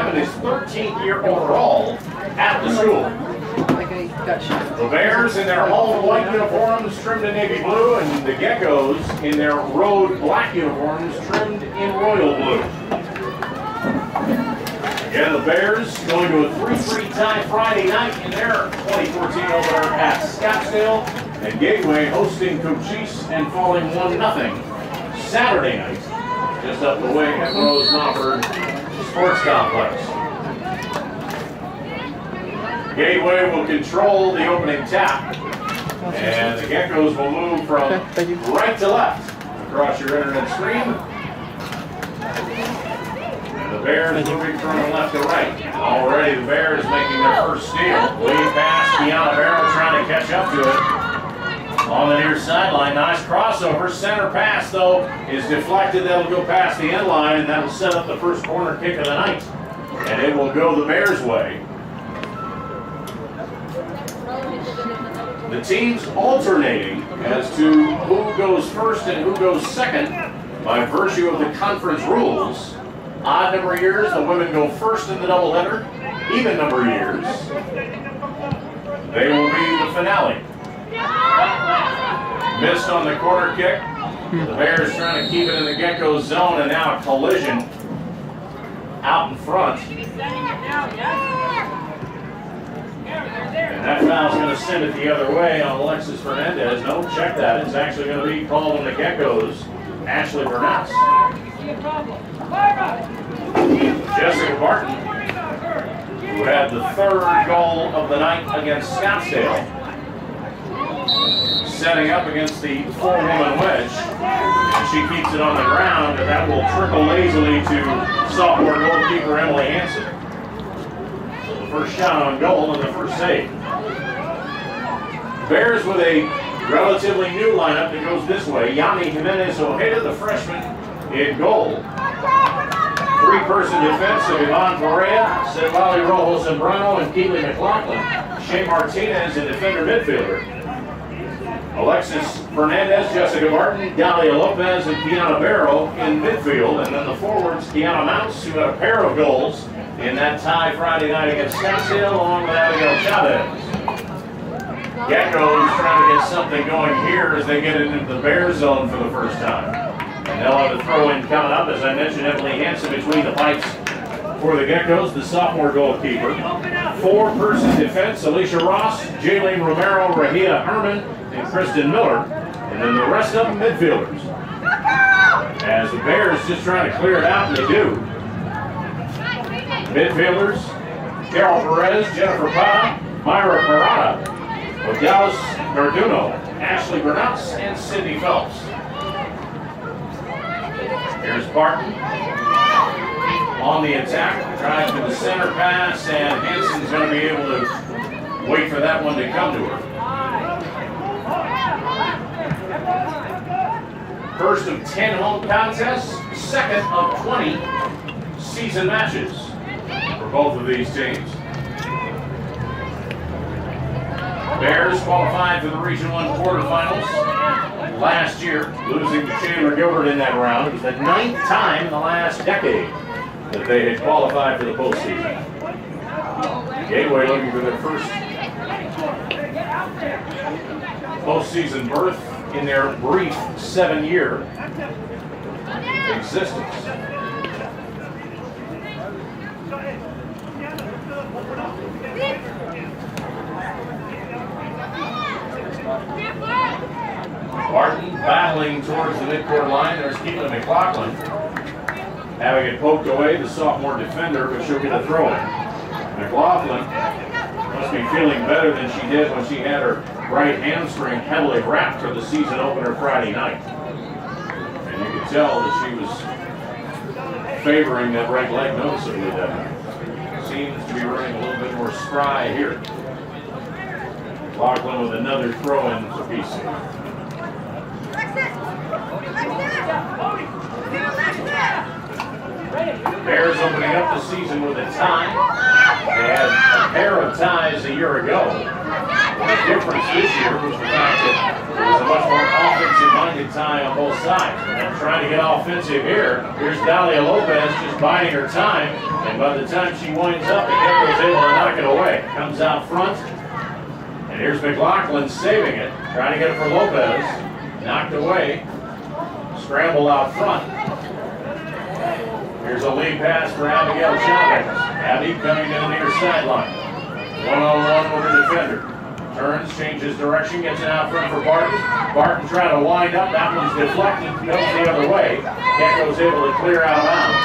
in his 13th year overall at the school. The Bears in their home white uniforms trimmed in navy blue, and the Geckos in their road black uniforms trimmed in royal blue. Again, the Bears going to a 3-3 tie Friday night in their 2014 opener at Scottsdale, and Gateway hosting Cochise and falling 1-0 Saturday night, just up the way at Rose Mofford Sports Complex. Gateway will control the opening tap, and the Geckos will move from right to left across your internet screen. And the Bears moving from left to right. Already the Bears making their first steal. Leading past Kiana Barrow trying to catch up to it. On the near sideline, nice crossover. Center pass, though, is deflected. That'll go past the end line, and that'll set up the first corner kick of the night. And it will go the Bears' way. The teams alternating as to who goes first and who goes second by virtue of the conference rules. Odd number of years, the women go first in the doubleheader. Even number of years, they will be the finale. Missed on the corner kick. The Bears trying to keep it in the Gecko zone, and now a collision out in front. And that foul's going to send it the other way on Alexis Fernandez. No, check that. It's actually going to be called on the Geckos. Ashley Burness. Jessica Barton, who had the third goal of the night against Scottsdale, setting up against the four-woman wedge. And she keeps it on the ground, and that will trickle lazily to sophomore goalkeeper Emily Hansen. First shot on goal and the first save. Bears with a relatively new lineup that goes this way. Yami Jimenez Ojeda, the freshman, in goal. Three-person defense of Ivan Correa, Cevali Rojo Zambrano, and Keely McLaughlin. Shea Martinez in defender midfielder. Alexis Fernandez, Jessica Barton, Dalia Lopez, and Kiana Barrow in midfield. And then the forwards, Kiana Mounts, who had a pair of goals in that tie Friday night against Scottsdale, along with Abigail Chavez. Geckos trying to get something going here as they get into the Bears zone for the first time. And they'll have a throw-in coming up, as I mentioned, Emily Hansen between the pipes for the Geckos, the sophomore goalkeeper. Four-person defense, Alicia Ross, Jaylene Romero, Rahia Herman, and Kristen Miller. And then the rest of them midfielders. As the Bears just trying to clear it out, and they do. Midfielders, Carol Perez, Jennifer Pata, Myra Parada, Odalis Garduno, Ashley Burnous, and Sydney Phelps. Here's Barton on the attack, drives to the center pass, and Hansen's going to be able to wait for that one to come to her. First of 10 home contests, second of 20 season matches for both of these teams. Bears qualified for the Region 1 quarterfinals last year, losing to Chandler Gilbert in that round. It was the 9th time in the last decade that they had qualified for the postseason. Gateway looking for their first postseason berth in their brief 7-year existence. Barton battling towards the midcourt line. There's Keelan McLaughlin having it poked away, the sophomore defender, but she'll get a throw in. McLaughlin must be feeling better than she did when she had her right hamstring heavily wrapped for the season opener Friday night. And you could tell that she was favoring that right leg noticeably that night. Seems to be running a little bit more spry here. McLaughlin with another throw in for BC. Bears opening up the season with a tie. They had a pair of ties a year ago. The difference this year was the fact that it was a much more offensive-minded tie on both sides. And they're trying to get offensive here. Here's Dahlia Lopez just biding her time. And by the time she winds up, the Gecko's able to knock it away. Comes out front. And here's McLaughlin saving it. Trying to get it for Lopez. Knocked away. Scramble out front. Here's a lead pass for Abigail Chavez. Abby coming down the near sideline. One-on-one with the defender. Turns, changes direction, gets it out front for Barton. Barton trying to wind up. That one's deflected. Goes the other way. Gecko's able to clear out of bounds.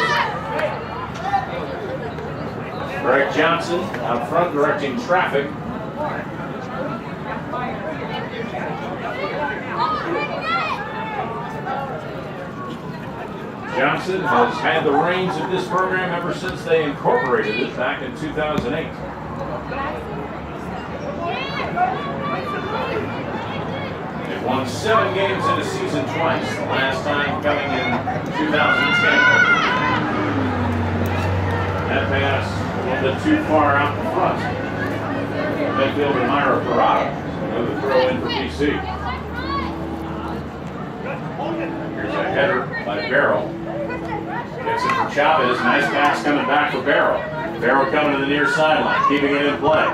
Greg Johnson out front directing traffic. Johnson has had the reins of this program ever since they incorporated it back in 2008. They've won 7 games in a season twice, the last time coming in 2010. That pass a little bit too far out in front. Midfielder Myra Parada. Another throw in for BC. Here's a header by Barrow. Gets it for Chavez. Nice pass coming back for Barrow. Barrow coming to the near sideline, keeping it in play.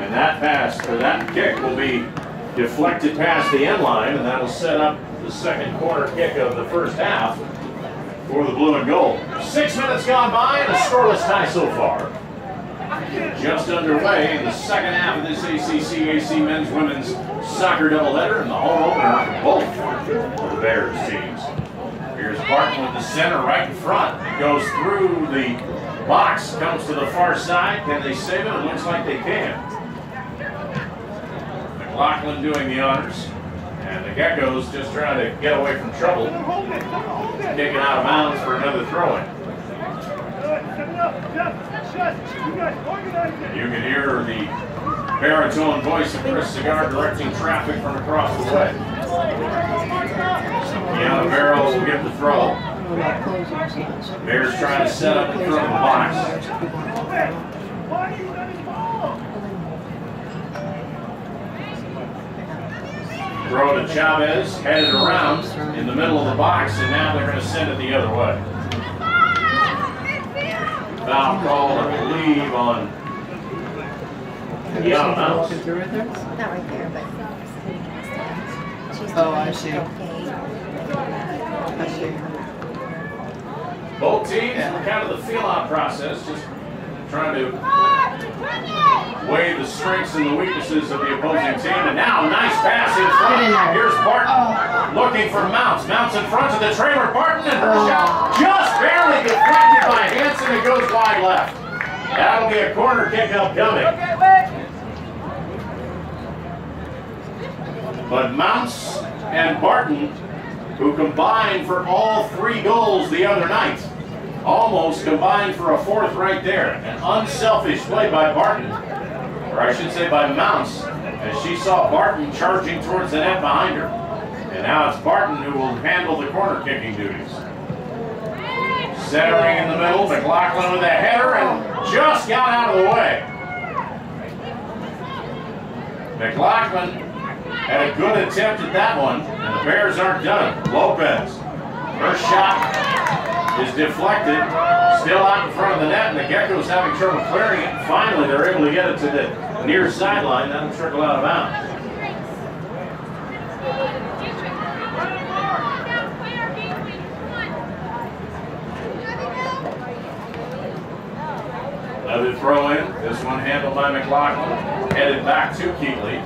And that pass, or that kick, will be deflected past the end line, and that'll set up the second corner kick of the first half for the blue and gold. 6 minutes gone by and a scoreless tie so far. Just underway in the second half of this ACCAC men's women's soccer doubleheader and the home opener for both of the Bears teams. Here's Barton with the center right in front. It goes through the box, comes to the far side. Can they save it? It looks like they can. McLaughlin doing the honors. And the Geckos just trying to get away from trouble. Kicking out of bounds for another throw-in. You can hear the baritone voice of Chris Cigar directing traffic from across the way. Kiana Barrow will get the throw. Bears trying to set up in front of the box. Throw to Chavez, headed around in the middle of the box, and now they're going to send it the other way. Foul call, I believe, on Kiana Mouse. Not right there, but. Oh, I see. I see. Both teams in kind of the feel-out process, just trying to weigh the strengths and the weaknesses of the opposing team. And now, nice pass in front. Here's Barton looking for Mounts. Mounts in front of the trailer. Barton and her shot just barely deflected by Hanson. It goes wide left. That'll be a corner kick upcoming. But Mounts and Barton, who combined for all 3 goals the other night, almost combined for a 4th right there. An unselfish play by Barton, or I should say by Mounts, as she saw Barton charging towards the net behind her. And now it's Barton who will handle the corner kicking duties. Centering in the middle, McLaughlin with a header and just got out of the way. McLaughlin had a good attempt at that one, and the Bears aren't done. Lopez, her shot is deflected, still out in front of the net, and the Geckos having trouble clearing it. Finally, they're able to get it to the near sideline. That'll trickle out of bounds. Another throw in, this one handled by McLaughlin, headed back to Keeley.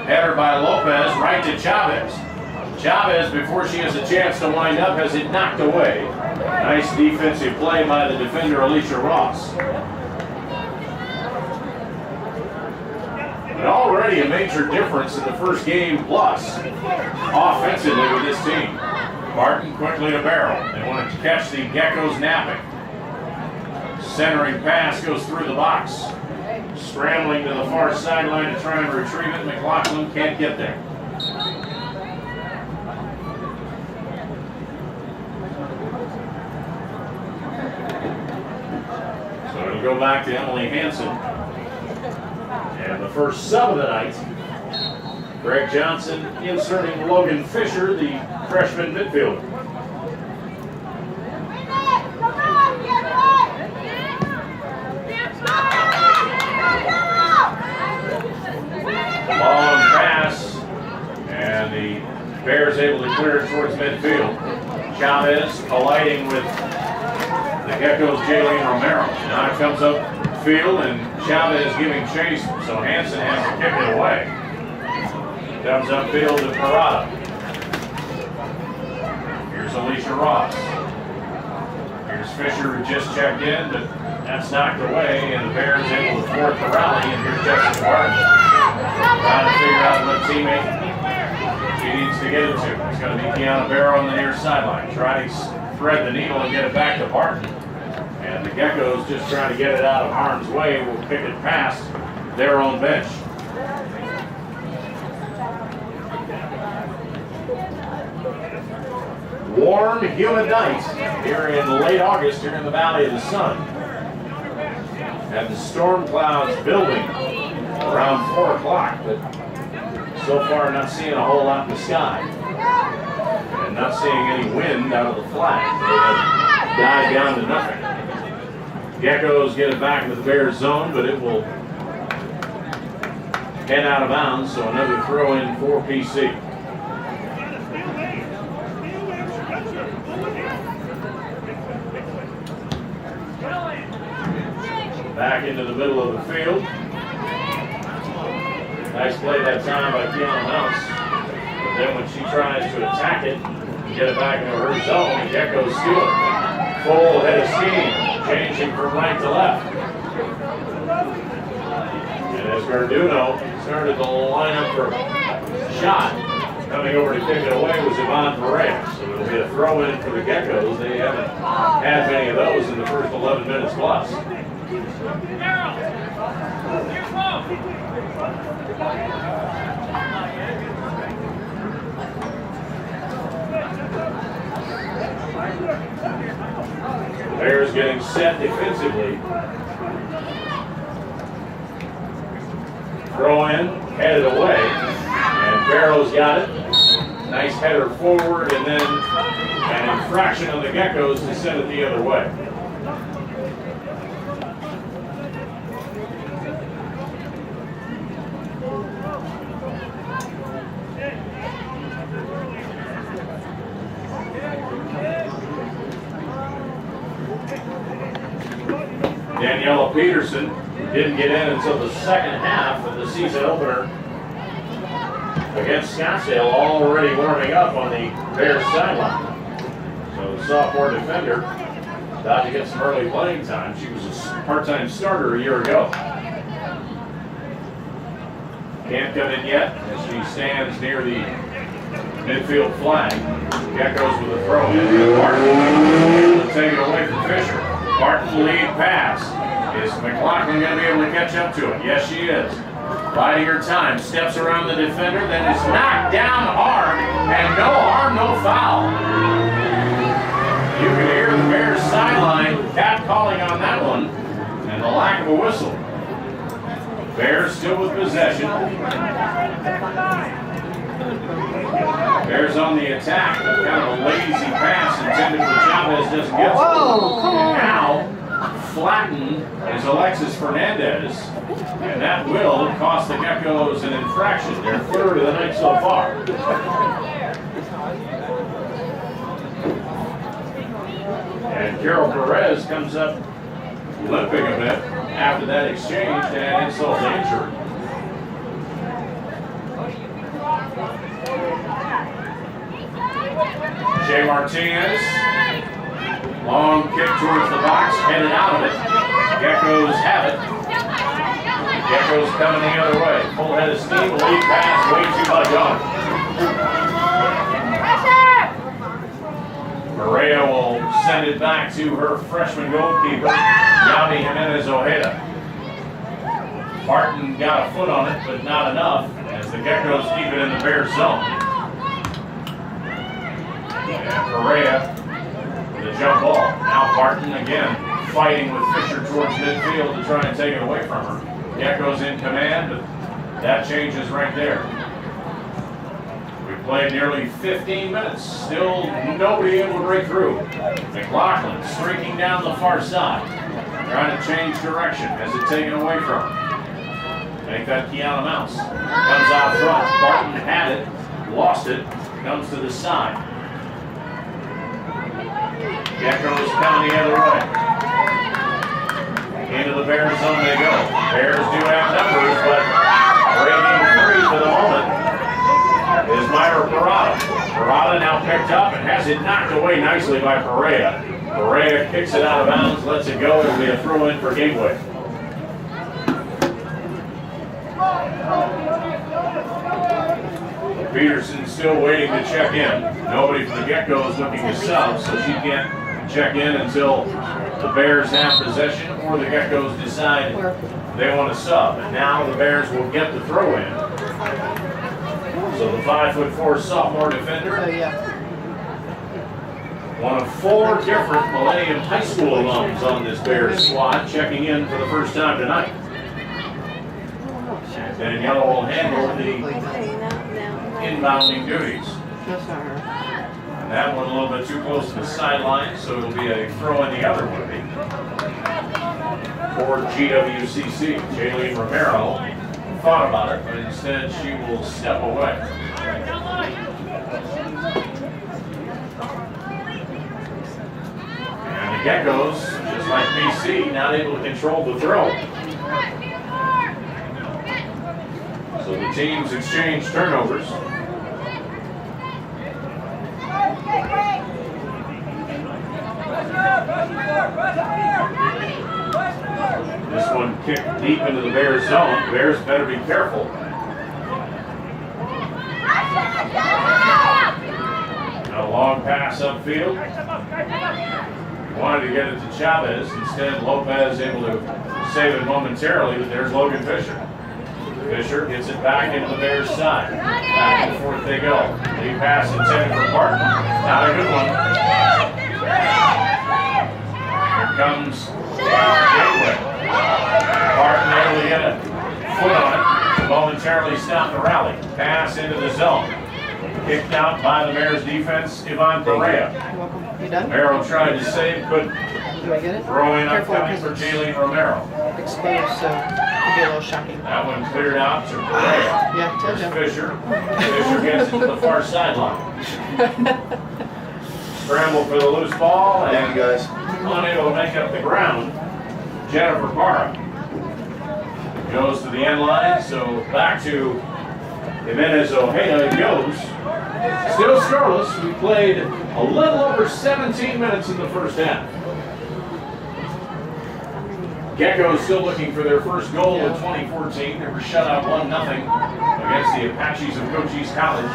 Header by Lopez, right to Chavez. Chavez, before she has a chance to wind up, has it knocked away. Nice defensive play by the defender, Alicia Ross. But already a major difference in the first game plus offensively with this team. Barton quickly to Barrow. They want to catch the Geckos napping. Centering pass goes through the box. Scrambling to the far sideline to try and retrieve it. McLaughlin can't get there. go back to Emily Hansen. And the first sub of the night, Greg Johnson inserting Logan Fisher, the freshman midfielder. Long pass, and the Bears able to clear it towards midfield. Chavez colliding with the Geckos' Jaylene Romero. Now it comes up field, and Chavez giving chase, so Hansen has to kick it away. Comes upfield to Parada. Here's Alicia Ross. Here's Fisher, who just checked in, but that's knocked away, and the Bears able to thwart the rally. And here's Jessica Barton trying to figure out what teammate she needs to get it to. It's going to be Kiana Barrow on the near sideline. Try to thread the needle and get it back to Barton. And the Geckos, just trying to get it out of harm's way, will kick it past their own bench. Warm, humid night here in late August here in the Valley of the Sun. And the storm clouds building around 4 o'clock, but so far not seeing a whole lot in the sky. And not seeing any wind out of the flat. They have died down to nothing. Geckos get it back into the Bears zone, but it will head out of bounds, so another throw in for PC. Back into the middle of the field. Nice play that time by Keon Mounts. But then when she tries to attack it, get it back into her zone, the Geckos steal it. Full head of steam, changing from right to left. And as Garduno started to line up for a shot, coming over to kick it away was Yvonne Perea. So it'll be a throw in for the Geckos. They haven't had many of those in the first 11 minutes plus. Bears getting set defensively. Throw in, headed away, and Barrow's got it. Nice header forward, and then an infraction on the Geckos to send it the other way. Daniela Peterson didn't get in until the second half of the season opener against Scottsdale, already warming up on the Bears sideline. So the sophomore defender about to get some early playing time. She was a part-time starter a year ago. Can't come in yet as she stands near the midfield flag. Geckos with a throw in. Barton able to take it away from Fisher. Barton lead pass. Is McLaughlin going to be able to catch up to it? Yes, she is. Biding her time, steps around the defender, then is knocked down hard, and no harm, no foul. You can hear the Bears sideline cat calling on that one, and the lack of a whistle. Bears still with possession. Bears on the attack, but kind of a lazy pass intended for Chavez doesn't get to it. And now, flattened is Alexis Fernandez, and that will cost the Geckos an infraction. Their third of the night so far. And Carol Perez comes up limping a bit after that exchange and insult to injury. Jay Martinez, long kick towards the box, headed out of it. Geckos have it. Geckos coming the other way. Full head of steam, lead pass, way too much on it. Perea will send it back to her freshman goalkeeper, Yami Jimenez Ojeda. Barton got a foot on it, but not enough, as the Geckos keep it in the Bears zone. And Perea with a jump ball. Now Barton again fighting with Fisher towards midfield to try and take it away from her. Geckos in command, but that changes right there. We played nearly 15 minutes, still nobody able to break through. McLaughlin streaking down the far side, trying to change direction, has it taken away from her. Make that Kiana Mouse. Comes out front, Barton had it, lost it, comes to the side. Geckos coming the other way. Into the Bears zone they go. Bears do have numbers, but breaking free for the moment is Myra Parada. Parada now picked up and has it knocked away nicely by Perea. Perea kicks it out of bounds, lets it go. It'll be a throw-in for Gateway. Peterson still waiting to check in. Nobody from the Geckos looking to sub, so she can't check in until the Bears have possession or the Geckos decide they want to sub. And now the Bears will get the throw in. So the 5'4" sophomore defender, one of 4 different Millennium High School alums on this Bears squad, checking in for the first time tonight. And Daniela will handle the inbounding duties. And that one a little bit too close to the sideline, so it'll be a throw in the other way for GWCC. Jaylene Romero thought about it, but instead she will step away. And the Geckos, just like BC, not able to control the throw. So the teams exchange turnovers. This one kicked deep into the Bears zone. Bears better be careful. A long pass upfield. Wanted to get it to Chavez. Instead, Lopez able to save it momentarily, but there's Logan Fisher. Fisher gets it back into the Bears' side. Back and forth they go. Lead pass intended for Barton. Not a good one. Here comes Gateway. Barton able to get a foot on it. Momentarily stop the rally. Pass into the zone. Kicked out by the Bears defense, Yvonne Perea. You done? Romero tried to save, couldn't. Do I get it? Throwing up Careful, coming for Jaylene Romero. Exposed, so it'll be a little shocking. That one cleared out to Perea. Yeah, told There's you. Fisher. Fisher gets it to the far sideline. Scramble for the loose ball and Thank you, guys. unable to make up the ground. Jennifer Parra goes to the end line, so back to Jimenez Ojeda it goes. Still scoreless. We played a little over 17 minutes in the first half. Geckos still looking for their first goal in 2014. They were shut out 1-0 against the Apaches of Cochise College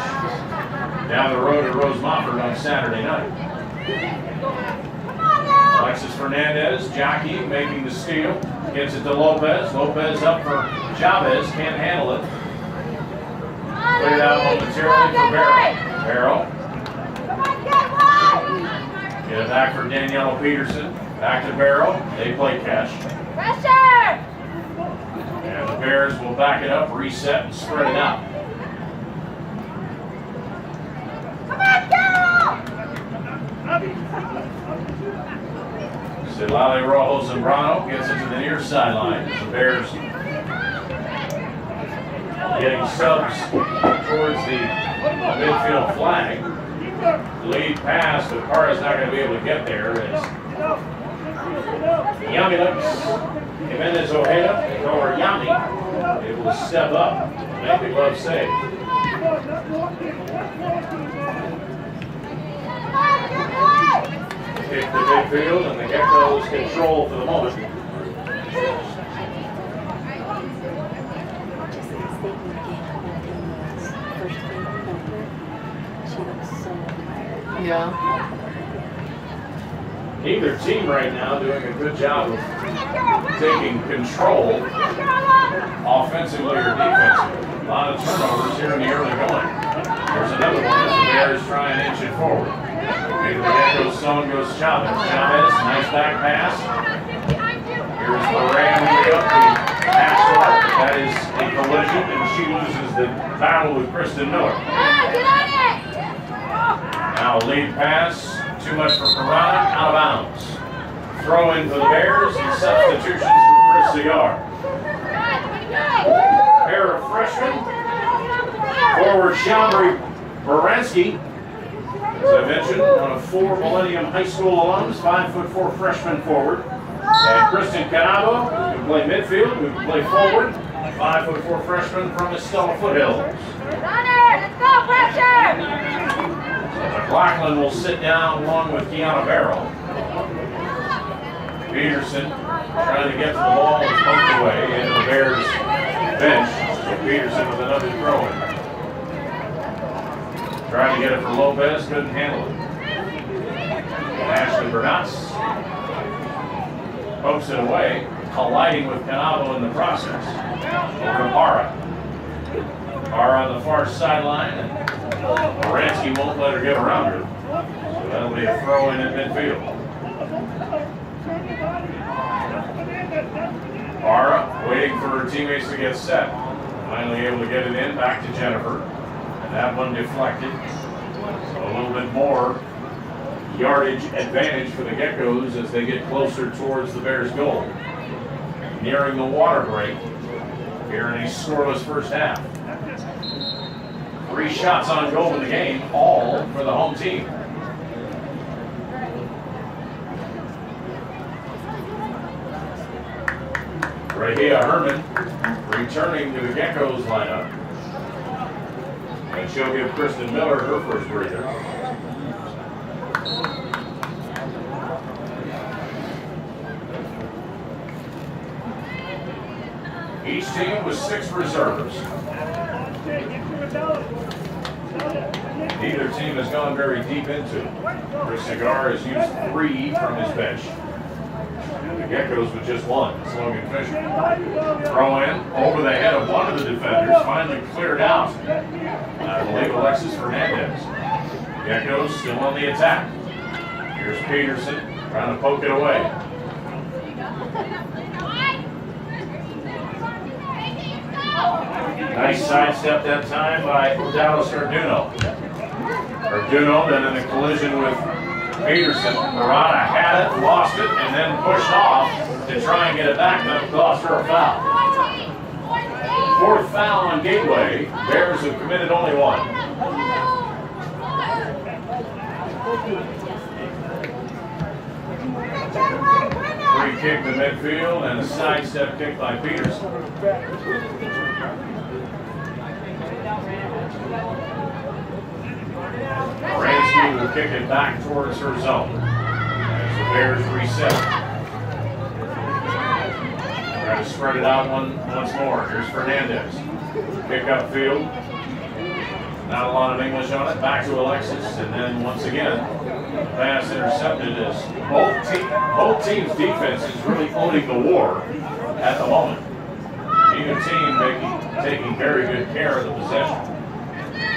down the road at Rose Mofford on Saturday night. Alexis Fernandez, jockey, making the steal. Gets it to Lopez. Lopez up for Chavez, can't handle it. Played out momentarily for Barrow. Barrow. Get it back for Daniela Peterson. Back to Barrow. They play catch. Pressure! And the Bears will back it up, reset, and spread it out. Come on, Silale Rojo Zambrano gets it to the near sideline as the Bears getting subs towards the midfield flag. Lead pass, but Parra's not going to be able to get there as Yamilux, Jimenez Ojeda, or Yami, able to step up and make the glove save. Kick to midfield, and the Geckos control for the moment. Yeah. Neither team right now doing a good job of taking control offensively or defensively. A lot of turnovers here in the early going. There's another one as the Bears try and inch it forward. Into the Geckos zone goes Chavez. Chavez, nice back pass. Here's Moran way up the pass mark. That is a collision, and she loses the battle with Kristen Miller. Now lead pass, too much for Piranha, out of bounds. Throw in for the Bears and substitutions for Chris Cigar. Pair of freshmen. Forward Shamri Baranski. As I mentioned, one of 4 Millennium High School alums, 5'4" freshman forward. And Kristen Canavo, who can play midfield, who can play forward, 5'4" freshman from Estella Foothills. Let's go, pressure! McLaughlin will sit down along with Kiana Barrow. Peterson trying to get to the ball and poked away into the Bears bench. So Peterson with another throw-in. Trying to get it for Lopez, couldn't handle it. Ashley Bernatz pokes it away, colliding with Canavo in the process. Over to Para. Para on the far sideline, and Baranski won't let her get around her. So that'll be a throw-in at midfield. Para waiting for her teammates to get set. Finally able to get it in, back to Jennifer. And that one deflected. So a little bit more yardage advantage for the Geckos as they get closer towards the Bears' goal. Nearing the water break here in a scoreless first half. 3 shots on goal in the game, all for the home team. Rahia Herman returning to the Geckos lineup. And she'll give Kristen Miller her first breather. Each team with 6 reserves. Neither team has gone very deep into. Chris Cigar has used 3 from his bench. The Geckos with just 1. It's Logan Fisher. Throw in over the head of one of the defenders. Finally cleared out. I believe Alexis Fernandez. Geckos still on the attack. Here's Peterson trying to poke it away. Nice sidestep that time by Dallas Arduno. Arduno then in a collision with Peterson. Piranha had it, lost it, and then pushed off to try and get it back. That cost her a foul. 4th foul on Gateway. Bears have committed only 1. Free kick to midfield and a sidestep kick by Peterson. Baranski will kick it back towards her zone as the Bears reset. Try to spread it out once more. Here's Fernandez. Kick upfield. Not a lot of English on it. Back to Alexis, and then once again, the pass intercepted as both teams' defense is really owning the war at the moment. Neither team taking very good care of the possession.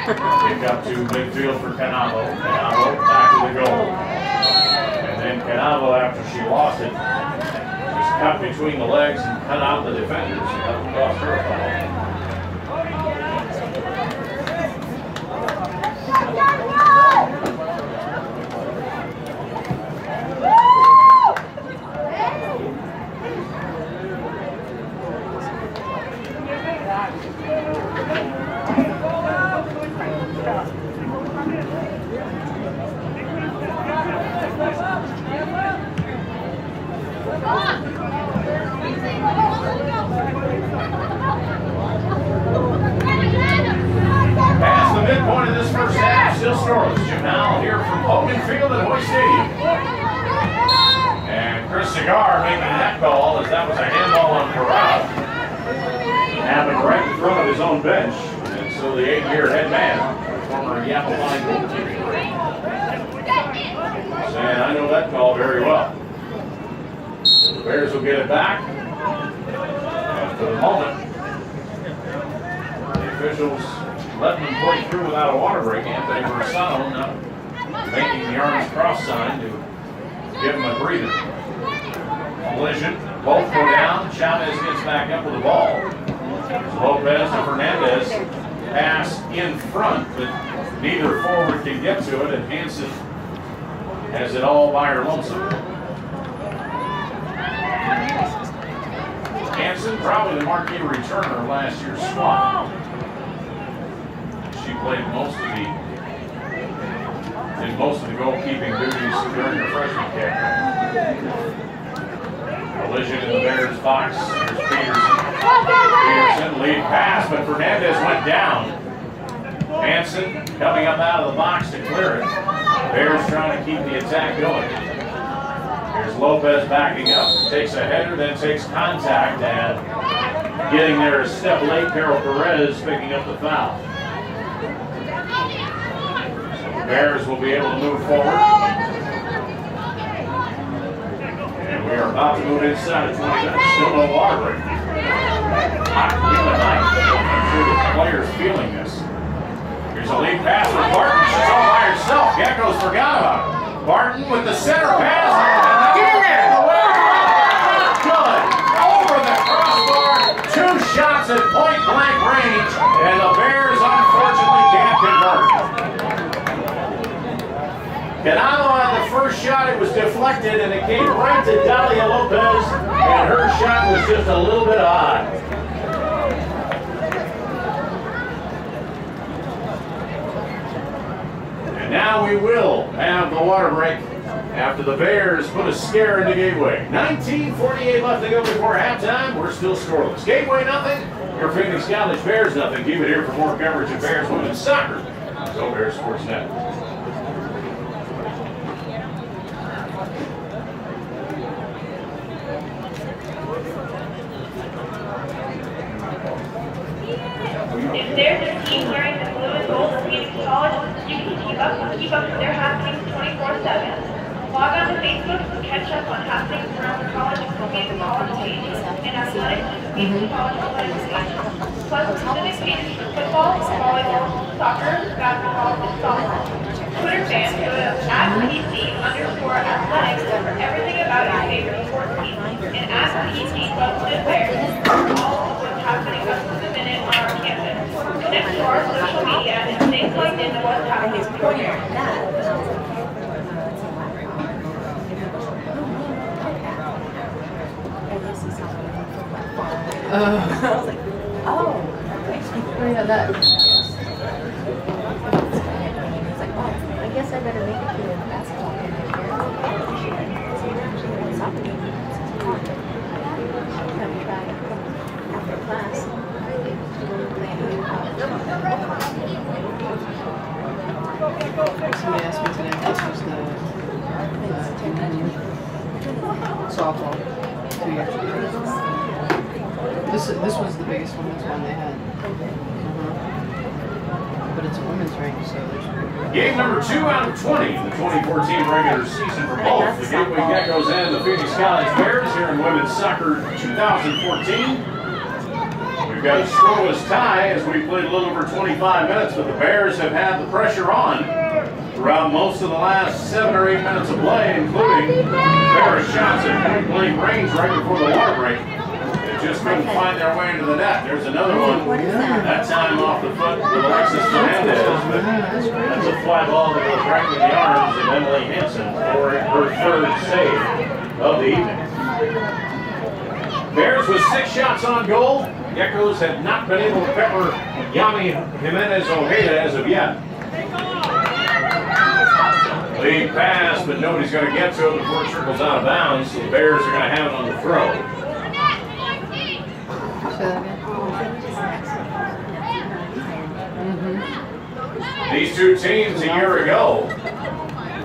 Kick up to midfield for Canavo. Canavo back to the goal. And then Canavo, after she lost it, just cut between the legs and cut out the defenders. And that would cost her a foul. Past the midpoint of this first half, still scoreless. Jim Howell here from Hogan Field at Hoy Stadium. And Chris Cigar making that call as that was a handball on Corral. Happened right in front of his own bench. And so the 8-year head man, former Yappaline goalkeeper, saying, I know that call very well. The Bears will get it back. And for the moment, the officials letting them play through without a water break. Anthony Versano making the arms cross sign to give him a breather. Collision, both go down. Chavez gets back up with the ball. Lopez and Fernandez pass in front, but neither forward can get to it, and Hanson has it all by her lonesome. Hanson, probably the marquee returner of last year's squad. She played most of the goalkeeping duties during her freshman campaign. Collision in the Bears box. Here's Peterson. Peterson lead pass, but Fernandez went down. Hanson coming up out of the box to clear it. Bears trying to keep the attack going. Here's Lopez backing up. Takes a header, then takes contact, and getting there a step late. Carol Perez picking up the foul. Bears will be able to move forward. And we are about to move inside of 20 minutes. Still no water break. Hot in the night. I'm sure the players feeling this. Here's a lead pass with Barton. She's all by herself. Geckos forgot about it. Barton with the center pass. Get in there! Good. Over the crossbar. 2 shots at point blank range. And the Bears unfortunately can't convert. Canalo on the first shot, it was deflected, and it came right to Dalia Lopez, and her shot was just a little bit odd. And now we will have the water break after the Bears put a scare into Gateway. 19:48 left to go before halftime. We're still scoreless. Gateway nothing. Your Phoenix College Bears nothing. Keep it here for more coverage of Bears women's soccer. Go Bears Sports Network. If there's a team wearing the blue and gold of Phoenix College, you can keep up with their happenings 24/7. Log on to Facebook to catch up on happenings around the college with the Phoenix College page and athletics with the Phoenix College athletics page. Plus specific pages for football, volleyball, soccer, basketball, and softball. Twitter fans go to @PC_athletics for everything about your favorite sports team. And @PC loves the Bears. All of what's happening up to the minute on our campus. Connect to our social media and stay plugged into what's happening for you. I was like, oh, yeah, that. It's like, oh, I guess I better make it to the basketball game. Soccer game. Have you tried after class? Somebody asked me today if this was the softball 2 years ago. This was the biggest women's one they had. But it's a women's ring, so there's Game number 2 out of 20, the 2014 regular season for both the Gateway Geckos and the Phoenix College Bears here in women's soccer 2014. We've got a scoreless tie as we played a little over 25 minutes, but the Bears have had the pressure on throughout most of the last 7 or 8 minutes of play, including Bears shots at point blank range right before the water break. They just couldn't find their way into the net. There's another one. That time off the foot with Alexis Fernandez, but that's a fly ball that goes right in the arms of Emily Hanson for her 3rd save of the evening. Bears with 6 shots on goal. Geckos have not been able to pepper Yami Jimenez Ojeda as of yet. Lead pass, but nobody's going to get to it before it trickles out of bounds. So the Bears are going to have it on the throw. These two teams a year ago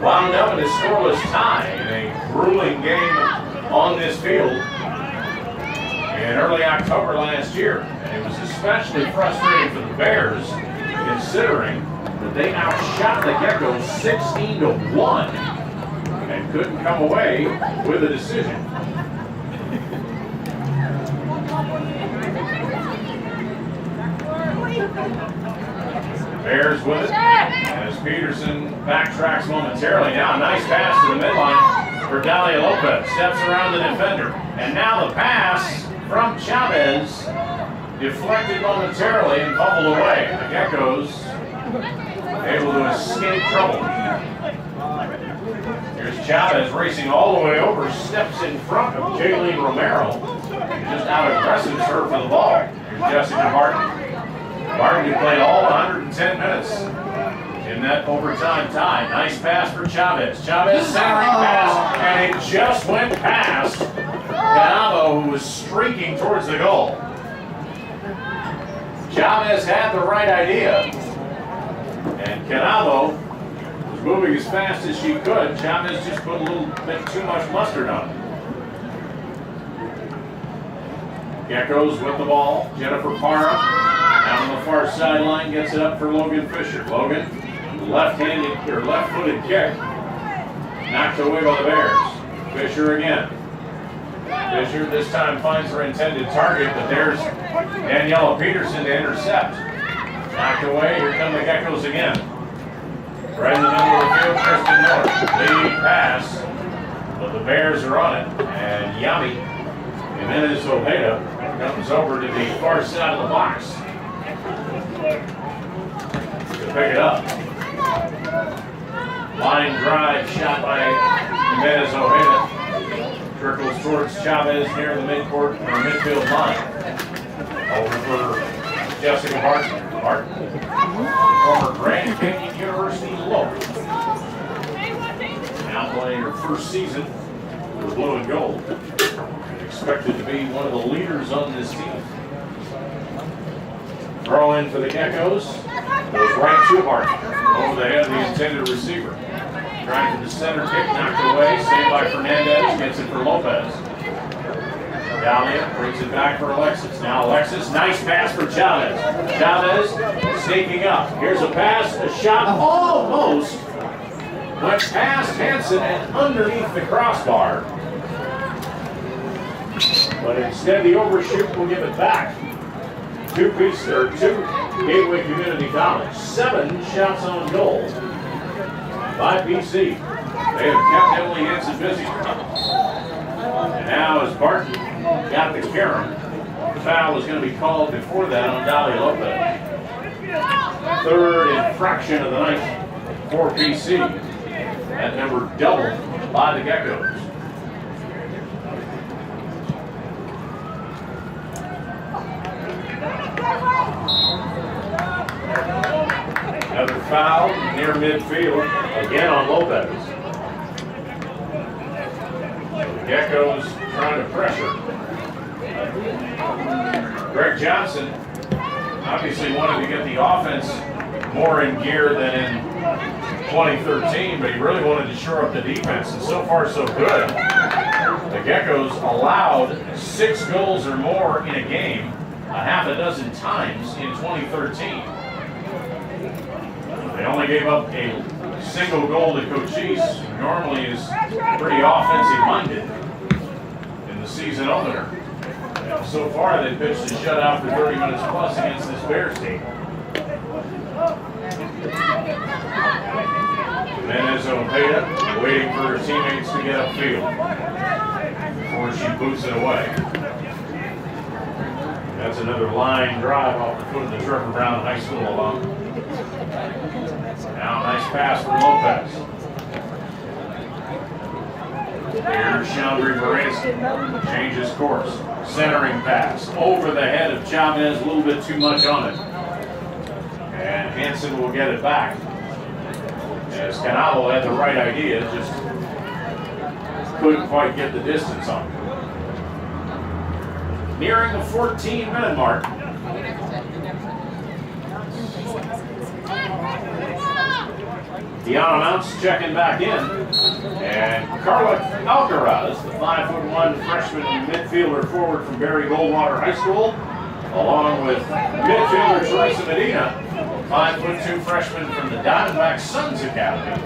wound up in a scoreless tie in a grueling game on this field in early October last year. And it was especially frustrating for the Bears considering that they outshot the Geckos 16-1 and couldn't come away with a decision. Bears with it as Peterson backtracks momentarily. Now a nice pass to the midline for Dalia Lopez. Steps around the defender. And now the pass from Chavez. Deflected momentarily and fumbled away. The Geckos able to escape trouble. Here's Chavez racing all the way over. Steps in front of Jaylene Romero. Just out aggressive serve for the ball. Here's Jessica Martin. Martin, who played all 110 minutes in that overtime tie. Nice pass for Chavez. Chavez centering pass, and it just went past Canavo, who was streaking towards the goal. Chavez had the right idea, and Canavo was moving as fast as she could. Chavez just put a little bit too much mustard on it. Geckos with the ball. Jennifer Parra out on the far sideline, gets it up for Logan Fisher. Logan, left-handed or left-footed kick, knocked away by the Bears. Fisher again. Fisher this time finds her intended target, but there's Daniela Peterson to intercept. Knocked away. Here come the Geckos again. Right in the middle of the field, Kristen Miller. Lead pass, but the Bears are on it, and Yami Jimenez Ojeda comes over to the far side of the box to pick it up. Line drive shot by Jimenez Ojeda. Trickles towards Chavez near the midfield line. Over for Jessica Martin. Martin, former Grand Canyon University Local. Now playing her first season with blue and gold. Expected to be one of the leaders on this team. Throw in for the Geckos. Goes right to Martin. Over the head of the intended receiver. Trying to the center kick, knocked away. Saved by Fernandez. Gets it for Lopez. Dalia brings it back for Alexis. Now Alexis, nice pass for Chavez. Chavez sneaking up. Here's a pass, a shot almost went past Hansen and underneath the crossbar. But instead the overshoot will give it back. Two Gateway Community College. 7 shots on goal by PC. They have kept Emily Hansen busy. And now as Barton got the carom, the foul is going to be called before that on Dalia Lopez. Third infraction of the night for PC. That number doubled by the Geckos. Another foul near midfield, again on Lopez. The Geckos trying to pressure. Greg Johnson obviously wanted to get the offense more in gear than in 2013, but he really wanted to shore up the defense, and so far so good. The Geckos allowed 6 goals or more in a game a half a dozen times in 2013. They only gave up a single goal to Cochise, who normally is pretty offensive-minded in the season opener. And so far, they pitched a shutout for 30 minutes plus against this Bears team. Jimenez Ojeda waiting for her teammates to get upfield before she boots it away. That's another line drive off the foot of the Trevor Brown High School alum. Now nice pass from Lopez. Here's Chandri Moransky. Changes course. Centering pass. Over the head of Chavez. A little bit too much on it. And Hansen will get it back. As Canavo had the right idea, just couldn't quite get the distance on it. Nearing the 14-minute mark. Deanna Mounts checking back in. And Carla Alcaraz, the 5'1" freshman midfielder forward from Barry Goldwater High School, along with midfielder Teresa Medina, 5'2" freshman from the Diamondback Suns Academy,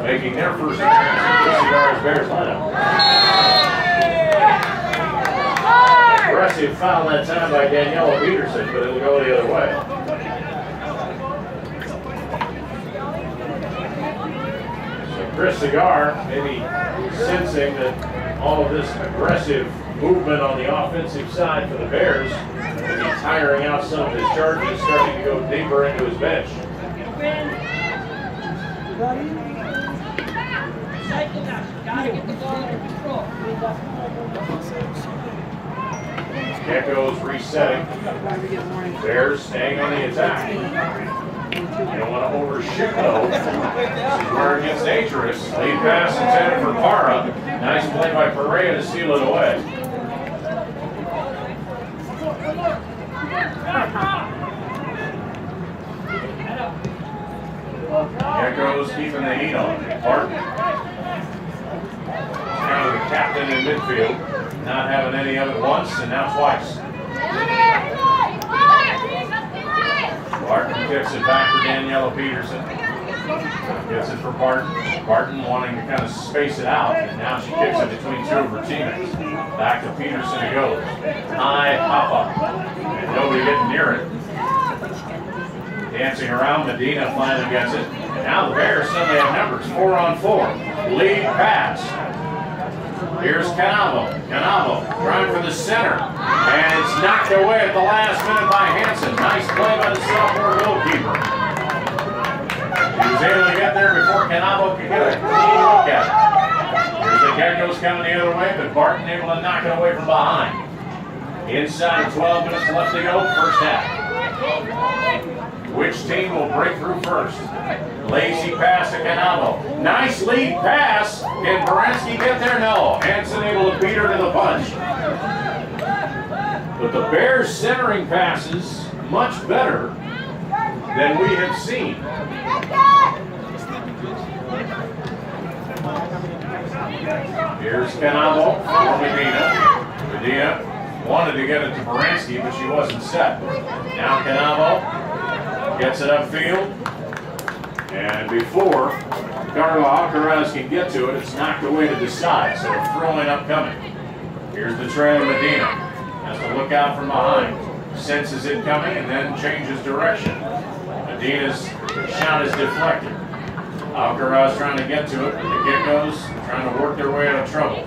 making their first appearance in the Cigars Bears lineup. Aggressive foul that time by Daniela Peterson, but it'll go the other way. Chris Cigar maybe sensing that all of this aggressive movement on the offensive side for the Bears will be tiring out some of his charges, starting to go deeper into his bench. Geckos resetting. Bears staying on the attack. You don't want to overshoot though. This is where it gets dangerous. Lead pass intended for Parra. Nice play by Perea to steal it away. Geckos keeping the heat on. Barton. Now the captain in midfield. Not having any of it once and now twice. Barton kicks it back for Daniela Peterson. Gets it for Barton. Barton wanting to kind of space it out, and now she kicks it between two of her teammates. Back to Peterson it goes. High pop-up. And nobody getting near it. Dancing around, Medina finally gets it. And now the Bears suddenly have numbers, 4-on-4. Lead pass. Here's Canavo. Canavo trying for the center. And it's knocked away at the last minute by Hanson. Nice play by the sophomore goalkeeper. He was able to get there before Canavo could get a clean look at it. Here's the Geckos coming the other way, but Barton able to knock it away from behind. Inside of 12 minutes left to go, first half. Which team will break through first? Lazy pass to Canavo. Nice lead pass. Can Baranski get there? No. Hanson able to beat her to the punch. But the Bears centering passes much better than we have seen. Here's Canavo for Medina. Medina wanted to get it to Baranski, but she wasn't set. Now Canavo gets it upfield. And before Carla Alcaraz can get to it, it's knocked away to the side, so a throw-in upcoming. Here's the trailer Medina. Has to look out from behind. Senses it coming and then changes direction. Medina's shot is deflected. Alcaraz trying to get to it, but the Geckos trying to work their way out of trouble.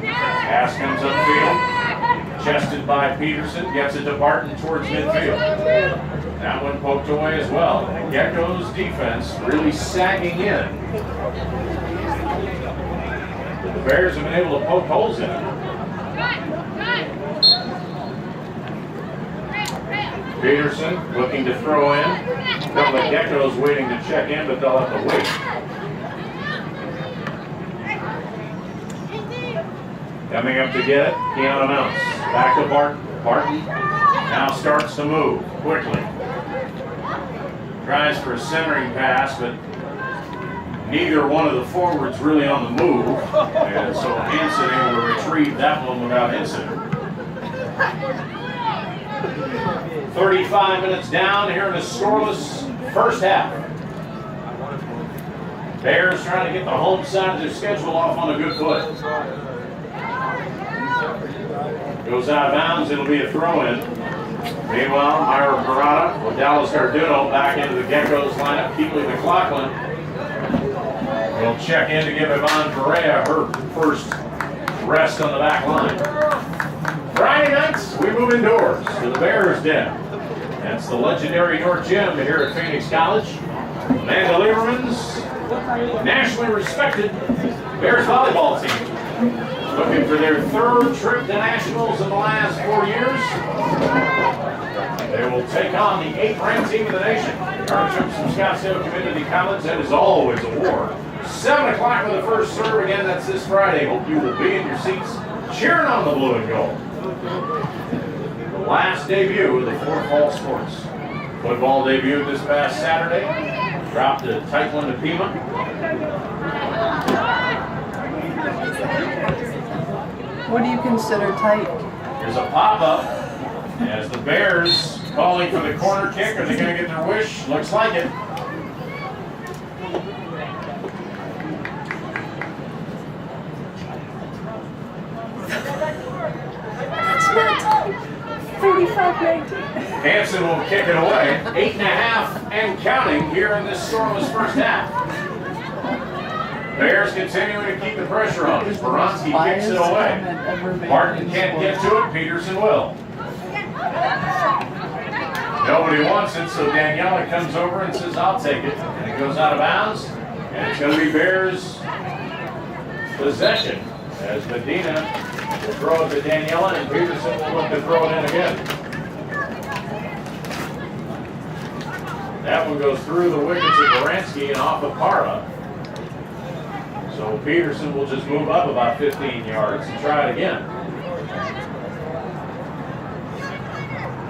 Pass comes upfield. Chested by Peterson, gets it to Barton towards midfield. That one poked away as well. The Geckos defense really sagging in. But the Bears have been able to poke holes in it. Peterson looking to throw in. A couple of Geckos waiting to check in, but they'll have to wait. Coming up to get it, Keanu Mounts. Back to Barton. Barton now starts to move quickly. Tries for a centering pass, but neither one of the forwards really on the move. And so Hanson able to retrieve that one without incident. 35 minutes down here in a scoreless first half. Bears trying to get the home side of their schedule off on a good foot. Goes out of bounds, it'll be a throw-in. Meanwhile, Myra Parada with Dallas Carduno back into the Geckos lineup. Keely McLaughlin will check in to give Yvonne Perea her first rest on the back line. Friday nights, we move indoors to the Bears Den. That's the legendary North Gym here at Phoenix College. Amanda Lieberman's nationally respected Bears volleyball team. Looking for their third trip to nationals in the last 4 years. They will take on the 8th-ranked team of the nation. Our trip from Scottsdale Community College. That is always a war. 7 o'clock for the first serve. Again, that's this Friday. Hope you will be in your seats cheering on the blue and gold. The last debut of the Fort Fall Sports. Football debuted this past Saturday. Dropped to Typeland to Pima. What do you consider tight? There's a pop-up as the Bears calling for the corner kick. Are they going to get their wish? Looks like it. That's not tight. 45-19. Hanson will kick it away. 8.5 and counting here in this scoreless first half. Bears continuing to keep the pressure on as Baranski kicks it away. Martin can't get to it, Peterson will. Nobody wants it, so Daniela comes over and says, I'll take it. And it goes out of bounds, and it's going to be Bears possession as Medina will throw it to Daniela, and Peterson will look to throw it in again. That one goes through the wickets of Baranski and off of Parra. So Peterson will just move up about 15 yards and try it again.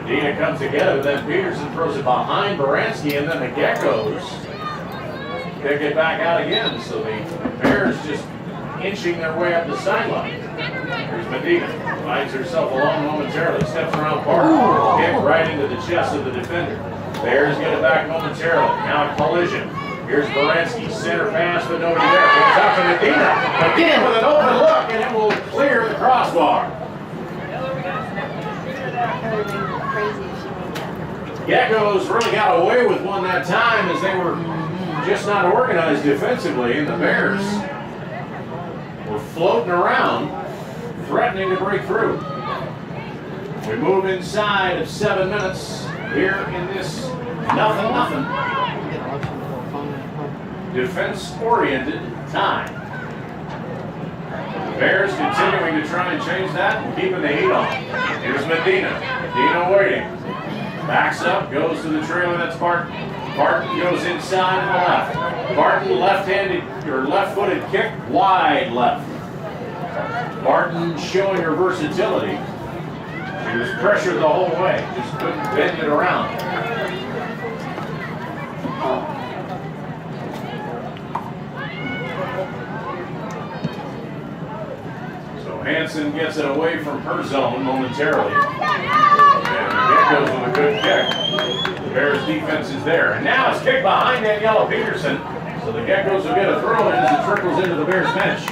Medina comes together, but then Peterson throws it behind Baranski, and then the Geckos pick it back out again. So the Bears just inching their way up the sideline. Here's Medina, finds herself alone momentarily, steps around Parra, kick right into the chest of the defender. Bears get it back momentarily. Now a collision. Here's Baranski, center pass, but nobody there. It's out to Medina. Medina with an open look, and it will clear the crossbar. Geckos really got away with one that time as they were just not organized defensively, and the Bears were floating around, threatening to break through. We move inside of 7 minutes here in this nothing defense-oriented time. The Bears continuing to try and change that and keeping the heat on. Here's Medina. Medina waiting. Backs up, goes to the trailer, that's Barton. Barton goes inside and left. Barton left-handed or left-footed kick, wide left. Barton showing her versatility. She was pressured the whole way, just couldn't bend it around. So Hansen gets it away from her zone momentarily. And the Geckos with a good kick. The Bears defense is there. And now it's kicked behind Daniela Peterson. So the Geckos will get a throw in as it trickles into the Bears bench.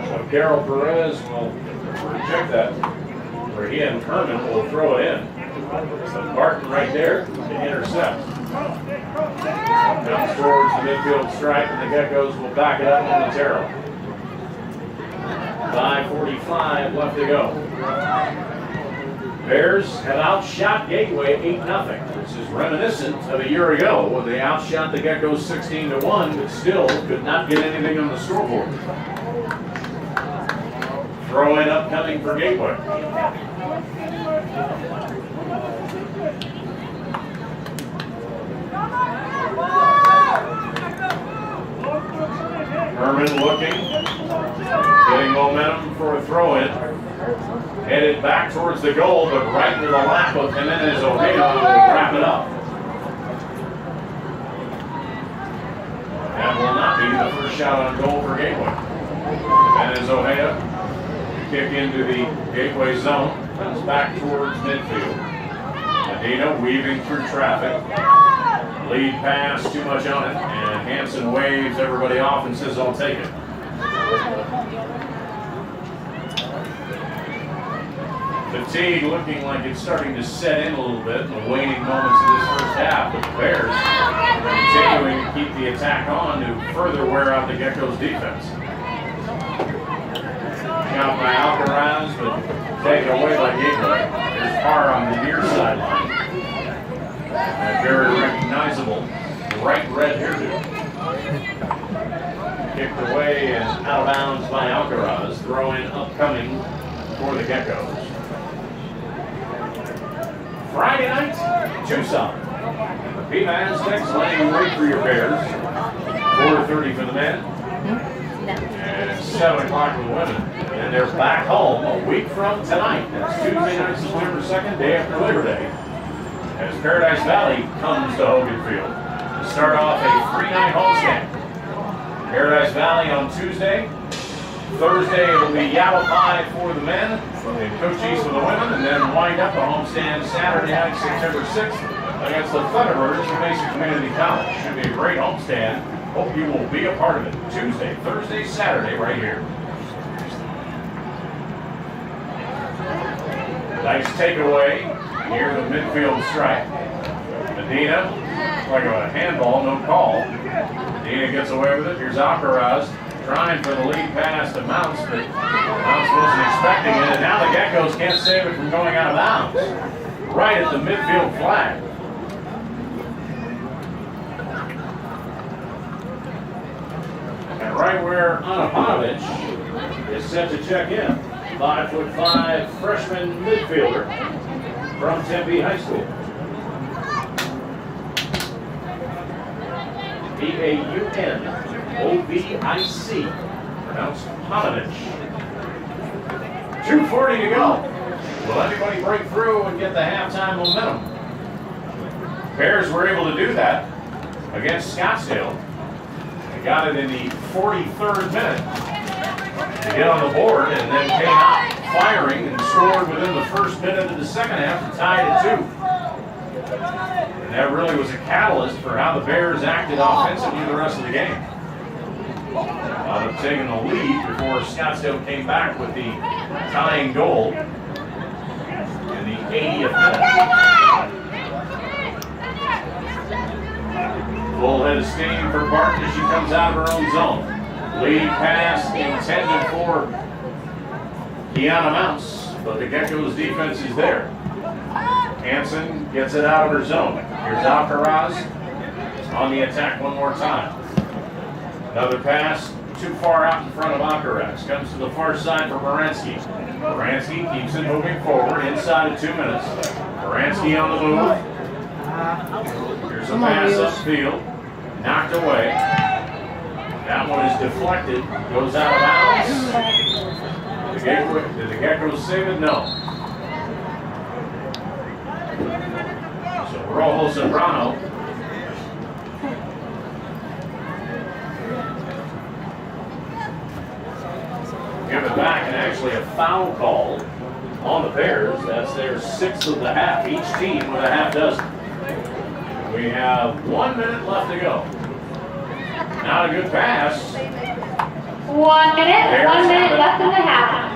So Carol Perez will reject that. Raheem Herman will throw it in. So Barton right there to intercept. Comes towards the midfield stripe, and the Geckos will back it up momentarily. 5:45 left to go. Bears have outshot Gateway 8-0, which is reminiscent of a year ago when they outshot the Geckos 16-1, but still could not get anything on the scoreboard. Throw in upcoming for Gateway. Herman looking, getting momentum for a throw-in. Headed back towards the goal, but right into the lap of Jimenez Ojeda will wrap it up. That will not be the first shot on goal for Gateway. Jimenez Ojeda, kick into the Gateway zone, comes back towards midfield. Medina weaving through traffic. Lead pass, too much on it, and Hansen waves everybody off and says, I'll take it. Fatigue looking like it's starting to set in a little bit in the waning moments of this first half, but the Bears are continuing to keep the attack on to further wear out the Geckos' defense. Shot by Alcaraz, but taken away by Gateway. There's Parr on the near sideline. A very recognizable bright red hairdo. Kicked away and out of bounds by Alcaraz. Throw in upcoming for the Geckos. Friday night, Tucson. The Pima Aztecs laying wait for your Bears. 4:30 for the men. And 7 o'clock for the women. And they're back home a week from tonight. That's Tuesday night, September 2nd, day after Labor Day. As Paradise Valley comes to Hogan Field to start off a 3-night homestand. Paradise Valley on Tuesday. Thursday it'll be Yavapai for the men, and Cochise for the women, and then wind up a homestand Saturday night, September 6th against the Thunderbirds from Mesa Community College. Should be a great homestand. Hope you will be a part of it. Tuesday, Thursday, Saturday right here. Nice takeaway near the midfield stripe. Medina, like a handball, no call. Medina gets away with it. Here's Alcaraz trying for the lead pass to Mounts, but Mounts wasn't expecting it. And now the Geckos can't save it from going out of bounds. Right at the midfield flag. And right where Anapanovich is set to check in. 5'5" freshman midfielder from Tempe High School. Paunovic, pronounced Panovich. 2:40 to go. Will anybody break through and get the halftime momentum? Bears were able to do that against Scottsdale. They got it in the 43rd minute to get on the board, and then came out firing and scored within the first minute of the second half to tie it at 2. And that really was a catalyst for how the Bears acted offensively the rest of the game. Wound up taking the lead before Scottsdale came back with the tying goal in the 80th minute. Full head of steam for Barton as she comes out of her own zone. Lead pass intended for Kiana Mounts, but the Geckos defense is there. Hansen gets it out of her zone. Here's Alcaraz on the attack one more time. Another pass too far out in front of Alcaraz. Comes to the far side for Moransky. Moransky keeps it moving forward inside of 2 minutes. Moransky on the move. Here's a pass upfield. Knocked away. That one is deflected. Goes out of bounds. Did the Geckos save it? No. So Rojo Zambrano give it back, and actually a foul call on the Bears. That's their 6th of the half. Each team with a half dozen. We have 1 minute left to go. Not a good pass. 1 minute, 1 minute left in the half.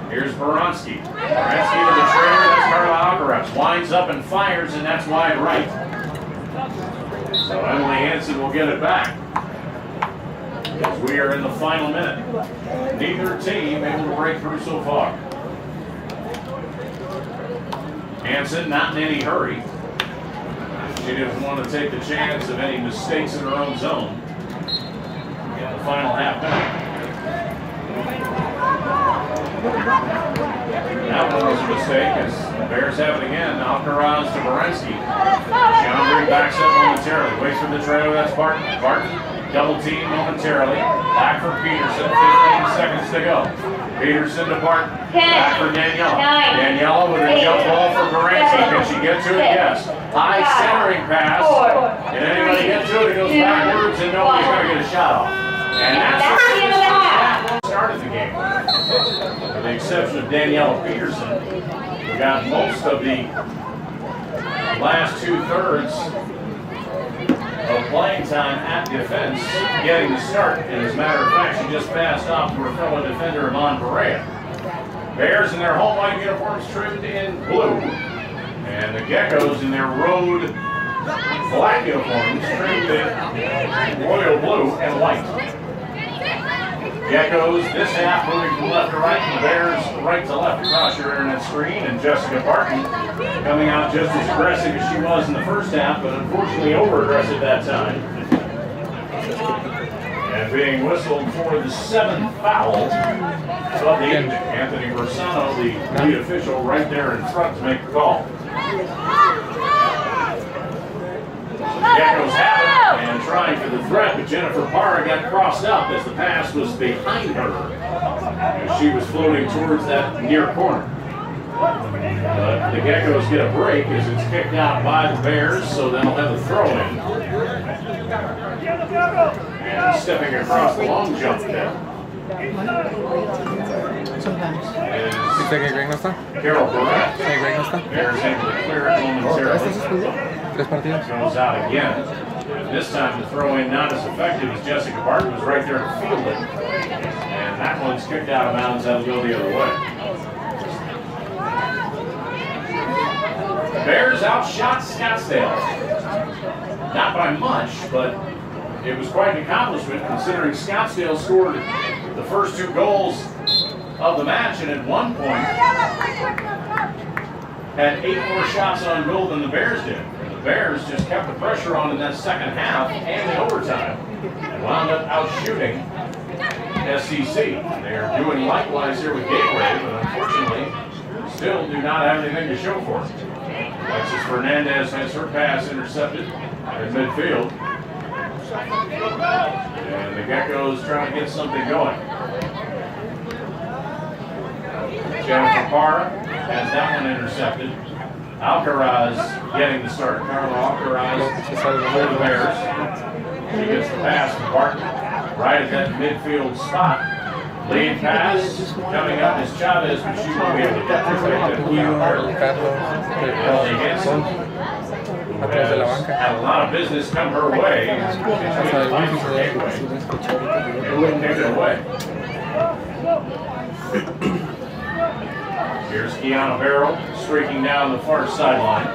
Here's Baranski. Baranski to the trailer. That's Carla Alcaraz. Winds up and fires, and that's wide right. So Emily Hansen will get it back. As we are in the final minute. Neither team able to break through so far. Hansen not in any hurry. She didn't want to take the chance of any mistakes in her own zone in the final half minute. That one was a mistake as the Bears have it again. Alcaraz to Baranski. Chambry backs up momentarily. Waits for the trailer. That's Barton. Barton double team momentarily. Back for Peterson. 15 seconds to go. Peterson to Barton. Back for Daniela. Daniela with a jump ball for Baranski. Can she get to it? Yes. High centering pass. Can anybody get to it? It goes backwards and nobody's going to get a shot off. And that's the end of the half. Started the game. With the exception of Daniela Peterson, who got most of the last 2/3 of playing time at defense, getting the start. And as a matter of fact, she just passed off to her fellow defender, Amon Perea. Bears in their home white uniforms trimmed in blue. And the Geckos in their road black uniforms trimmed in royal blue and white. Geckos this half moving from left to right, and the Bears right to left across your internet screen. And Jessica Barton coming out just as aggressive as she was in the first half, but unfortunately over-aggressive that time. And being whistled for the 7th foul of the evening. Anthony Bersano, the lead official, right there in front to make the call. The Geckos have it and trying for the threat, but Jennifer Parra got crossed up as the pass was behind her as she was floating towards that near corner. But the Geckos get a break as it's kicked out by the Bears, so they'll have a throw in. And stepping across the long jump now Sometimes. Carol Barrett. Bears able to clear it momentarily. Goes out again. This time the throw in not as effective as Jessica Barton was right there to field it. And that one's kicked out of bounds. That'll go the other way. Bears outshot Scottsdale. Not by much, but it was quite an accomplishment considering Scottsdale scored the first 2 goals of the match, and at one point had 8 more shots on goal than the Bears did. And the Bears just kept the pressure on in that second half and in overtime and wound up outshooting SCC. They are doing likewise here with Gateway, but unfortunately still do not have anything to show for it. Alexis Fernandez has her pass intercepted in midfield. And the Geckos trying to get something going. Jennifer Parra has that one intercepted. Alcaraz getting the start. Carla Alcaraz for the Bears. She gets the pass from Barton right at that midfield spot. Lead pass coming up is Chavez, but she won't be able to get to it. Emily Hansen, who has had a lot of business come her way. She's fighting for Gateway. It wouldn't take it away. Here's Kiana Barrow streaking down the far sideline.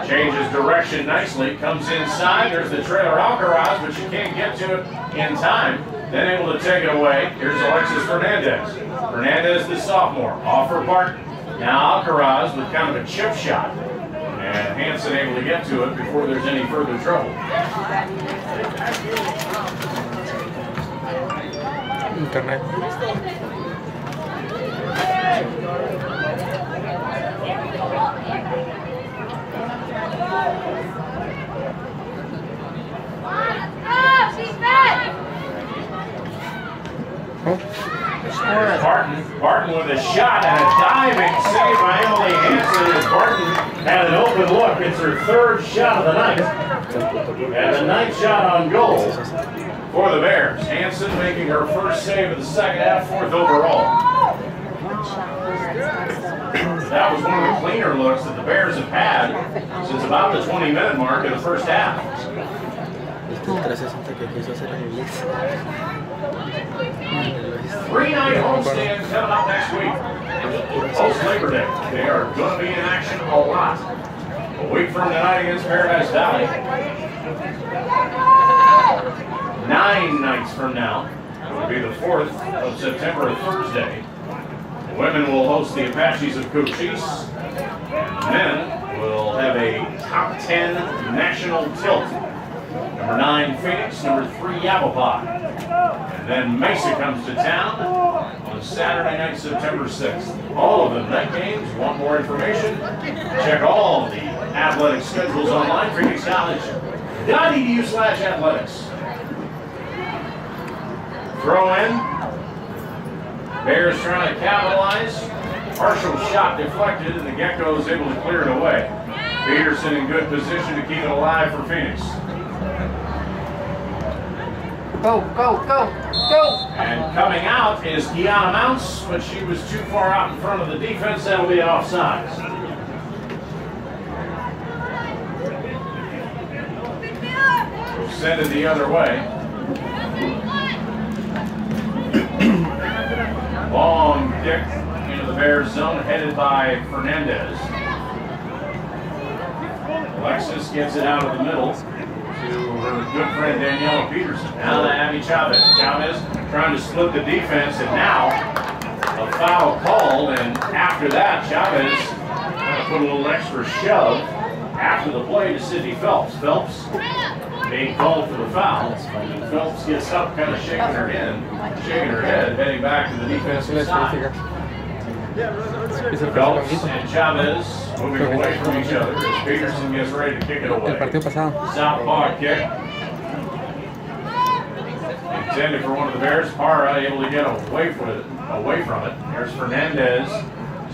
Changes direction nicely, comes inside. There's the trailer Alcaraz, but she can't get to it in time. Then able to take it away. Here's Alexis Fernandez. Fernandez, the sophomore, off for Barton. Now Alcaraz with kind of a chip shot. And Hansen able to get to it before there's any further trouble. Internet. Barton with a shot and a diving save by Emily Hansen as Barton had an open look. It's her 3rd shot of the night. And the 9th shot on goal for the Bears. Hansen making her first save of the second half, 4th overall. That was one of the cleaner looks that the Bears have had since about the 20-minute mark of the first half. 3-night homestand coming up next week. Post Labor Day. They are going to be in action a lot. A week from tonight against Paradise Valley. 9 nights from now. It will be the 4th of September, Thursday. The women will host the Apaches of Cochise. Men will have a top 10 national tilt. Number 9, Phoenix. Number 3, Yavapai. And then Mesa comes to town on Saturday night, September 6th. All of them night games. Want more information? Check all the athletic schedules online. PhoenixCollege.edu/athletics. Throw in. Bears trying to capitalize. Partial shot deflected, and the Geckos able to clear it away. Peterson in good position to keep it alive for Phoenix. Go, go, go, go! And coming out is Kiana Mounts, but she was too far out in front of the defense. That'll be an offside. We'll send it the other way. Long kick into the Bears zone, headed by Fernandez. Alexis gets it out of the middle to her good friend Daniela Peterson. Now to Abby Chavez. Chavez trying to split the defense, and now a foul called, and after that, Chavez kind of put a little extra shove after the play to Sydney Phelps. Phelps being called for the foul, and Phelps gets up, kind of shaking her head, heading back to the defensive side. Phelps and Chavez moving away from each other as Peterson gets ready to kick it away. Southpaw kick. Intended for one of the Bears. Parra able to get away from it. There's Fernandez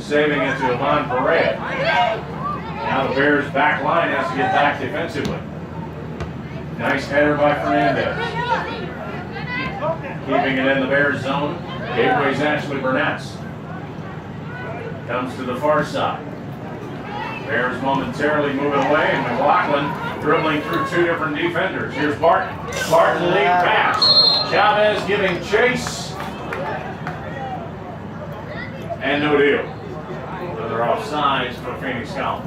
saving it to Ivan Perea. Now the Bears back line has to get back defensively. Nice header by Fernandez. Keeping it in the Bears zone. Gateway's Ashley Burnett. Comes to the far side. Bears momentarily moving away, and McLaughlin dribbling through 2 different defenders. Here's Barton. Barton lead pass. Chavez giving chase. And no deal. Another they're off sides for Phoenix College.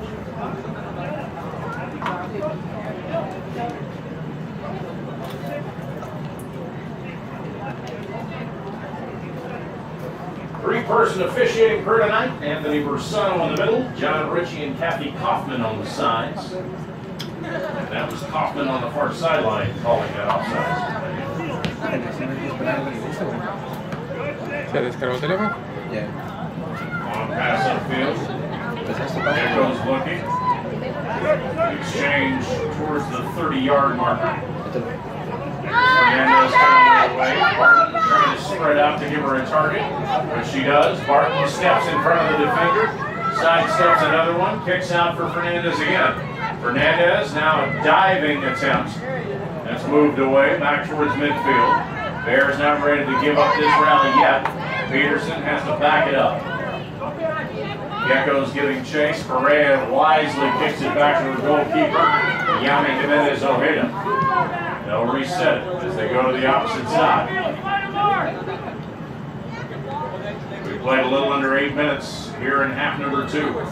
Three-person officiating for tonight. Anthony Bersano in the middle, John Ritchie and Kathy Kaufman on the sides. And that was Kaufman on the far sideline calling that offside. ¿Se descargó el teléfono? Yeah. On pass upfield. Echoes looking. Exchange towards the 30-yard marker. Fernandez coming away. Barton trying to spread out to give her a target, but she does. Barton steps in front of the defender, sidesteps another one, kicks out for Fernandez again. Fernandez now a diving attempt. That's moved away back towards midfield. Bears not ready to give up this rally yet. Peterson has to back it up. Geckos giving chase. Perea wisely kicks it back to the goalkeeper, Yami Jimenez Ojeda. They'll reset it as they go to the opposite side. We played a little under 8 minutes here in half number 2.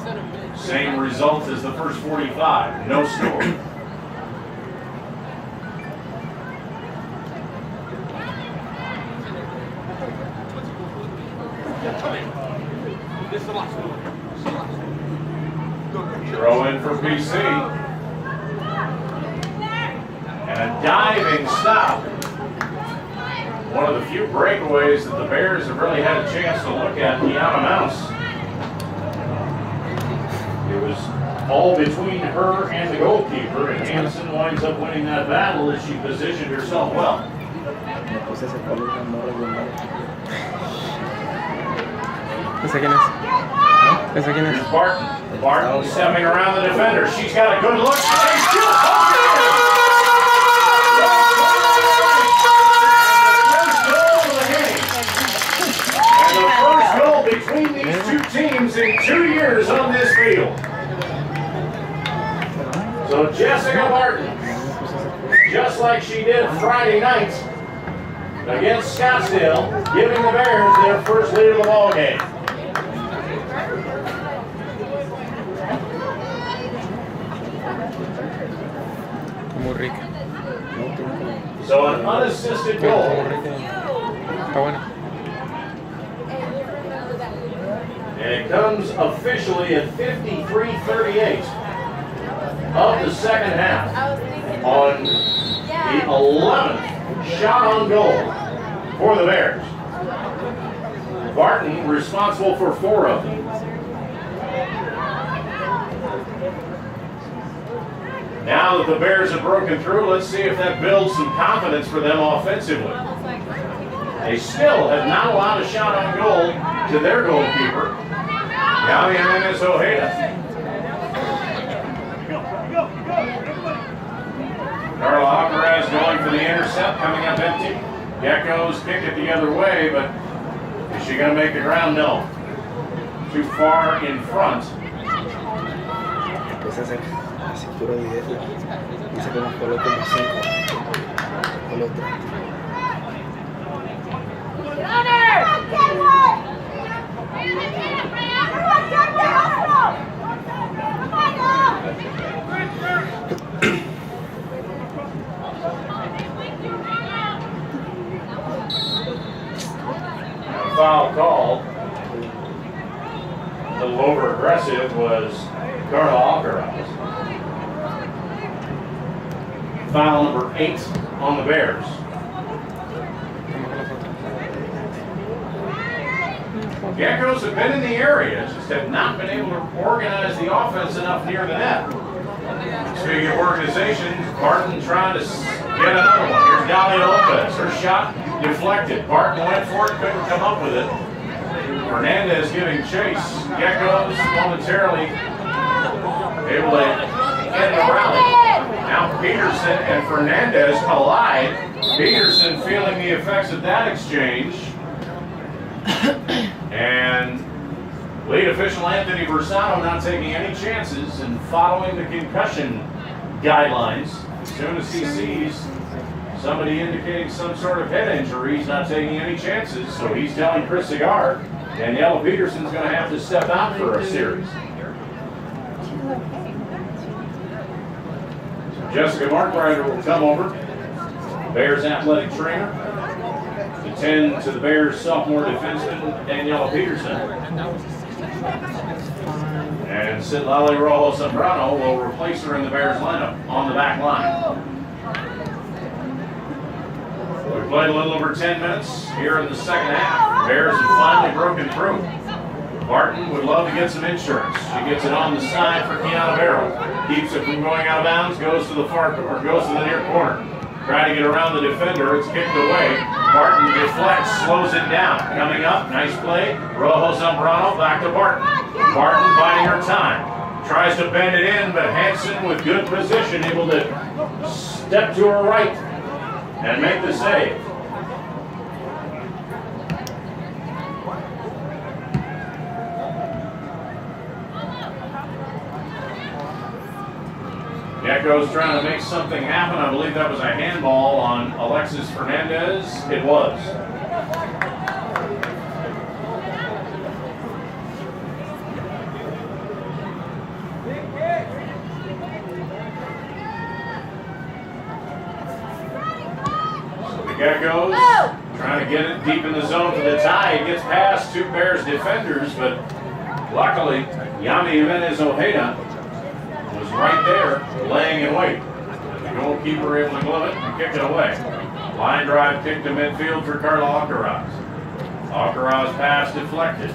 Same result as the first 45. No score. Throw in for PC. And a diving stop. One of the few breakaways that the Bears have really had a chance to look at. Deanna Mouse. It was all between her and the goalkeeper, and Hanson winds up winning that battle as she positioned herself well. ¿Ese quién es? ¿Ese quién es? Here's Barton. Barton stepping around the defender. She's got a good look. And she'll poke it! And the first goal between these two teams in 2 years on this field. So Jessica Barton, just like she did Friday night against Scottsdale, giving the Bears their first lead of the ball game. Muy rica. So an unassisted Muy goal. rica. Está buena. And it comes officially at 53-38 of the second half on the 11th shot on goal for the Bears. Barton responsible for 4 of them. Now that the Bears have broken through, let's see if that builds some confidence for them offensively. They still have not allowed a shot on goal to their goalkeeper, Yami Jimenez Ojeda. Carla Alcaraz going for the intercept, coming up empty. Geckos kick it the other way, but is she going to make the ground? No. Too far in front. La cintura de Diez dice que nos coloque como 5 con otra. Foul called. A little over aggressive was Carla Alcaraz. Foul number 8 on the Bears. Geckos have been in the area, just have not been able to organize the offense enough near the net. Speaking of organization, Barton trying to get another one. Here's Dahlia Lopez. Her shot deflected. Barton went for it, couldn't come up with it. Fernandez giving chase. Geckos momentarily able to get the rally. Now Peterson and Fernandez collide. Peterson feeling the effects of that exchange. And lead official Anthony Bersano not taking any chances and following the concussion guidelines. As soon as he sees somebody indicating some sort of head injury, he's not taking any chances. So he's telling Chris Cigar, Daniela Peterson's going to have to step out for a series. She's okay. Jessica Markreiter will come over, Bears athletic trainer, to tend to the Bears sophomore defenseman, Daniela Peterson. And Citlali Rojo Zambrano will replace her in the Bears lineup on the back line. We played a little over 10 minutes here in the second half. Bears have finally broken through. Barton would love to get some insurance. She gets it on the side for Kiana Barrow. Keeps it from going out of bounds, goes to the far or goes to the near corner. Trying to get around the defender, it's kicked away. Barton deflects, slows it down. Coming up, nice play. Rojo Zambrano back to Barton. Barton biding her time. Tries to bend it in, but Hanson with good position, able to step to her right and make the save. Geckos trying to make something happen. I believe that was a handball on Alexis Fernandez. It was. So the Geckos trying to get it deep in the zone for the tie. It gets past two Bears defenders, but luckily Yami Jimenez Ojeda was right there, laying in wait. And the goalkeeper able to glove it and kick it away. Line drive kick to midfield for Carla Alcaraz. Alcaraz pass deflected.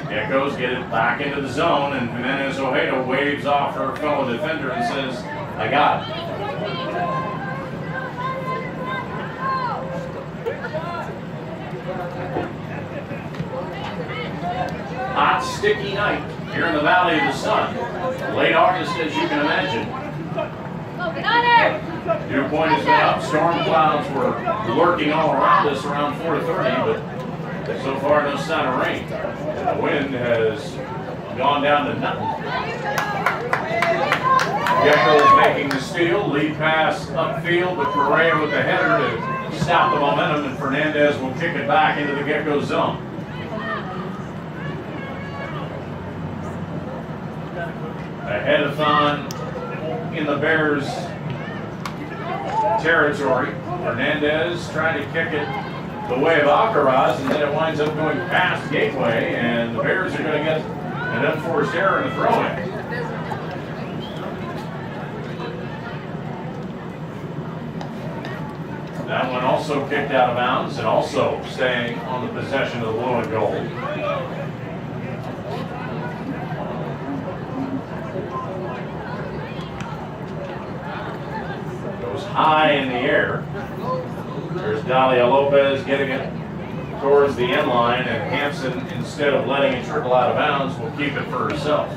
Geckos get it back into the zone, and Jimenez Ojeda waves off her fellow defender and says, I got it. Hot, sticky night here in the Valley of the Sun. Late August, as you can imagine. Dew point has been up. Storm clouds were lurking all around us around 4:30, but so far no sign of rain. And the wind has gone down to nothing. Geckos making the steal. Lead pass upfield, but Perea with the header to stop the momentum, and Fernandez will kick it back into the Gecko zone. A headathon in the Bears territory. Fernandez trying to kick it the way of Alcaraz, and then it winds up going past Gateway, and the Bears are going to get an unforced error in the throw-in. That one also kicked out of bounds and also staying on the possession of the blue and gold. High in the air. There's Dalia Lopez getting it towards the end line, and Hanson, instead of letting it trickle out of bounds, will keep it for herself.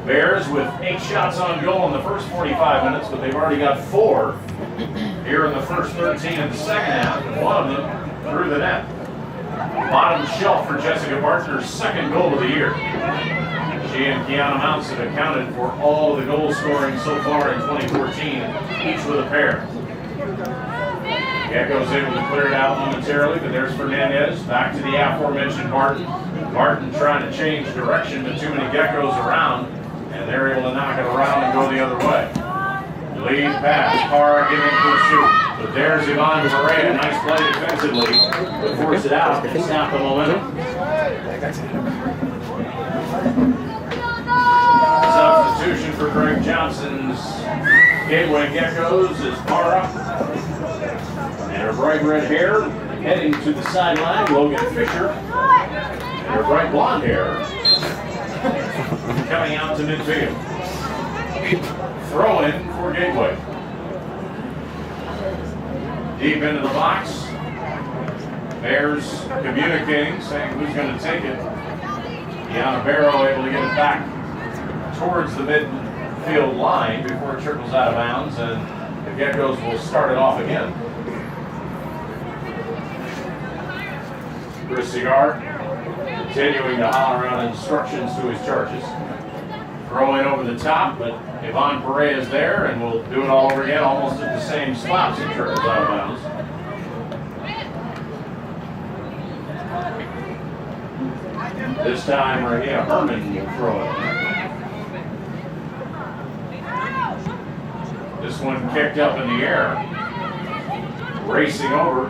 Bears with 8 shots on goal in the first 45 minutes, but they've already got 4 here in the first 13 of the second half, and one of them through the net. Bottom shelf for Jessica Barton's second goal of the year. She and Kiana Mounts have accounted for all of the goal scoring so far in 2014, each with a pair. Geckos able to clear it out momentarily, but there's Fernandez back to the aforementioned Barton. Barton trying to change direction, but too many Geckos around, and they're able to knock it around and go the other way. Lead pass, Parra giving pursuit. But there's Yvonne Perea, nice play defensively, but force it out and stop the momentum. Substitution for Greg Johnson's Gateway Geckos is Parra. And her bright red hair heading to the sideline, Logan Fisher. And her bright blonde hair coming out to midfield. Throw in for Gateway. Deep into the box. Bears communicating, saying who's going to take it. Kiana Barrow able to get it back towards the midfield line before it trickles out of bounds, and the Geckos will start it off again. Chris Cigar continuing to holler out instructions to his charges. Throw in over the top, but Yvonne Perea is there, and we'll do it all over again almost at the same spots it trickles out of bounds. This time, Rahia Herman will throw it. This one kicked up in the air. Racing over.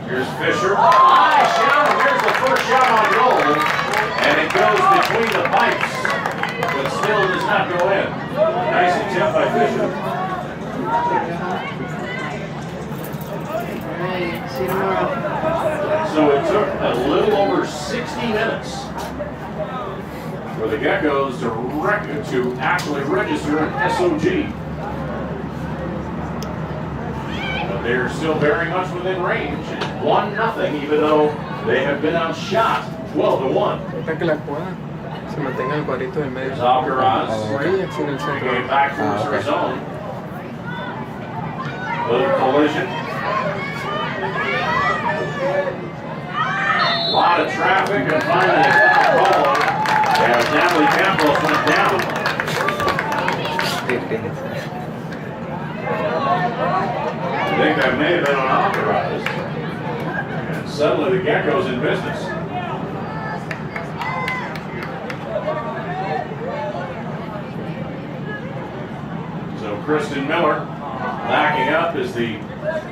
Here's Fisher. High shot. Here's the first shot on goal. And it goes between the pipes, but still does not go in. Nice attempt by Fisher. See you tomorrow. So it took a little over 60 minutes for the Geckos to actually register an SOG. But they're still very much within range. 1-0, even though they have been outshot 12-1. Para que la jugada se mantenga el cuadrito del medio. There's Alcaraz. O ahí, así en el Bringing centro. it back towards her zone. Little collision. A lot of traffic, and finally a foul call. As Natalie Campos went down. I think that may have been unauthorized. And suddenly the Geckos in business. So Kristen Miller backing up as the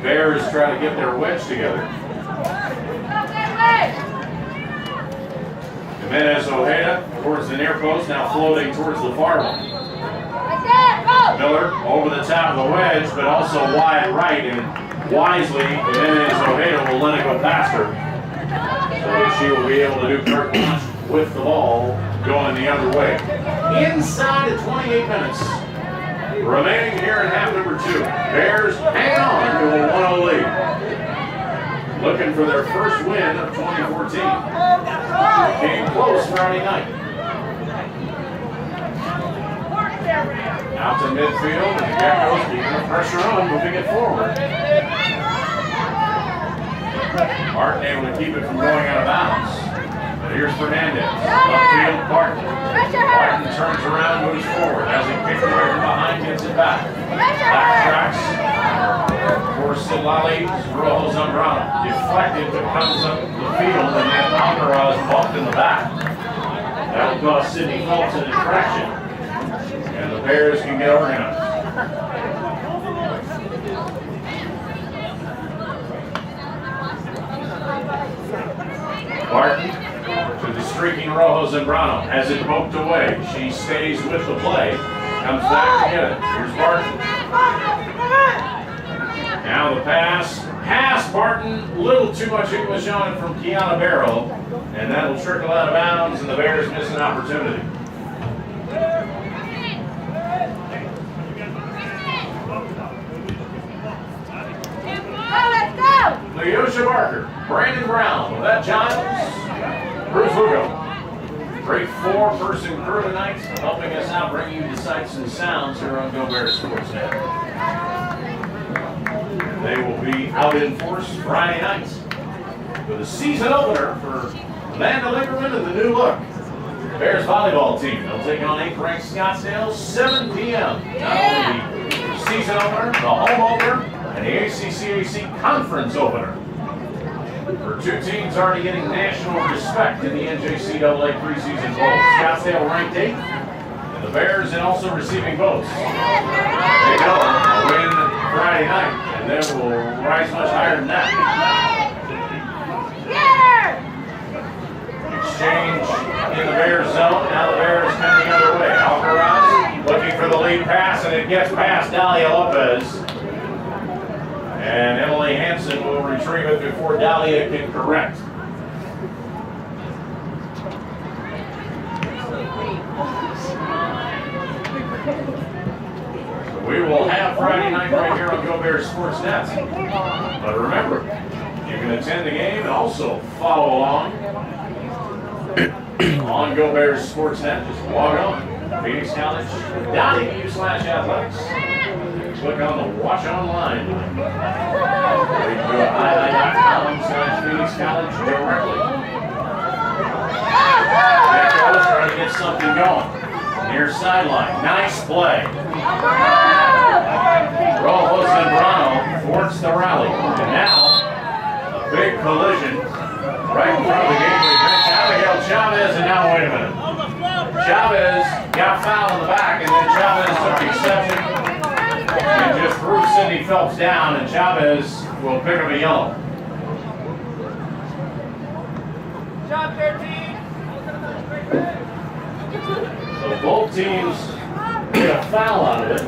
Bears try to get their wedge together. Jimenez Ojeda towards the near post, now floating towards the far one. Miller over the top of the wedge, but also wide right, and wisely, Jimenez Ojeda will let it go past her. So she will be able to do carte blanche with the ball going the other way. Inside of 28 minutes. Remaining here in half number 2. Bears hang on to a 1-0 lead. Looking for their first win of 2014. Came close Friday night. Out to midfield, and the Geckos keeping the pressure on, moving it forward. Martin able to keep it from going out of bounds. But here's Fernandez. Upfield, Barton. Barton turns around, moves forward. Has it kicked away from behind, gets it back. Backtracks. For Silali, Rojo Zambrano. Deflected, but comes up the field, and then Alcaraz bumped in the back. That'll cost Sidney Phelps an infraction. And the Bears can get organized. Barton to the streaking Rojo Zambrano. Has it poked away. She stays with the play. Comes back to get it. Here's Barton. Now the pass. Pass, Barton. A little too much English on it from Kiana Barrow. And that'll trickle out of bounds, and the Bears miss an opportunity. Leosha Barker, Brandon Brown, Lynette Giles, Bruce Lugo. Great 4-person crew tonight, helping us out, bringing you the sights and sounds here on Go Bears Sportsnet. They will be out in force Friday night with a season opener for Amanda Lingerman and the new look Bears volleyball team. They'll take on 8th ranked Scottsdale, 7 p.m. Not only the season opener, the home opener, and the ACCAC conference opener. For two teams already getting national respect in the NJCAA preseason bowl. Scottsdale ranked 8th, and the Bears and also receiving votes. They go a win Friday night, and then will rise much higher than that. Exchange in the Bears zone. Now the Bears coming the other way. Alcaraz looking for the lead pass, and it gets past Dalia Lopez. And Emily Hansen will retrieve it before Dalia can correct. So we will have Friday night right here on Go Bears Sportsnet. But remember, you can attend the game and also follow along on Go Bears Sportsnet. Just log on PhoenixCollege.edu/athletics. Click on the Watch Online. Or you can go to highlight.com/Phoenix College directly. Geckos trying to get something going. Near sideline. Nice play. Rojo Zambrano thwarts the rally. And now, a big collision Right in front of the gateway bench, Abigail Chavez, and now wait a minute. Chavez got fouled in the back, and then Chavez took exception and just threw Cindy Phelps down, and Chavez will pick up a yellow. Job 13. So both teams get a foul out of it,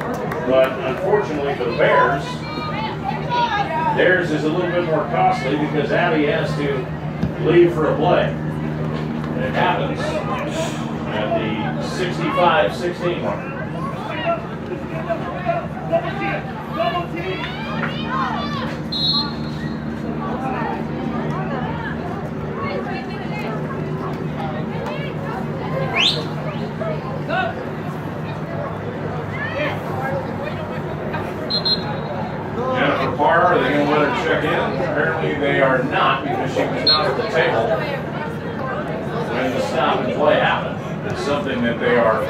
but unfortunately for the Bears, theirs is a little bit more costly because Abby has to leave for a play. And it happens at the 65-16 mark. Jennifer Parr, are they going to let her check in? Apparently they are not, because she was not at the table when the stop and play happened. It's something that they are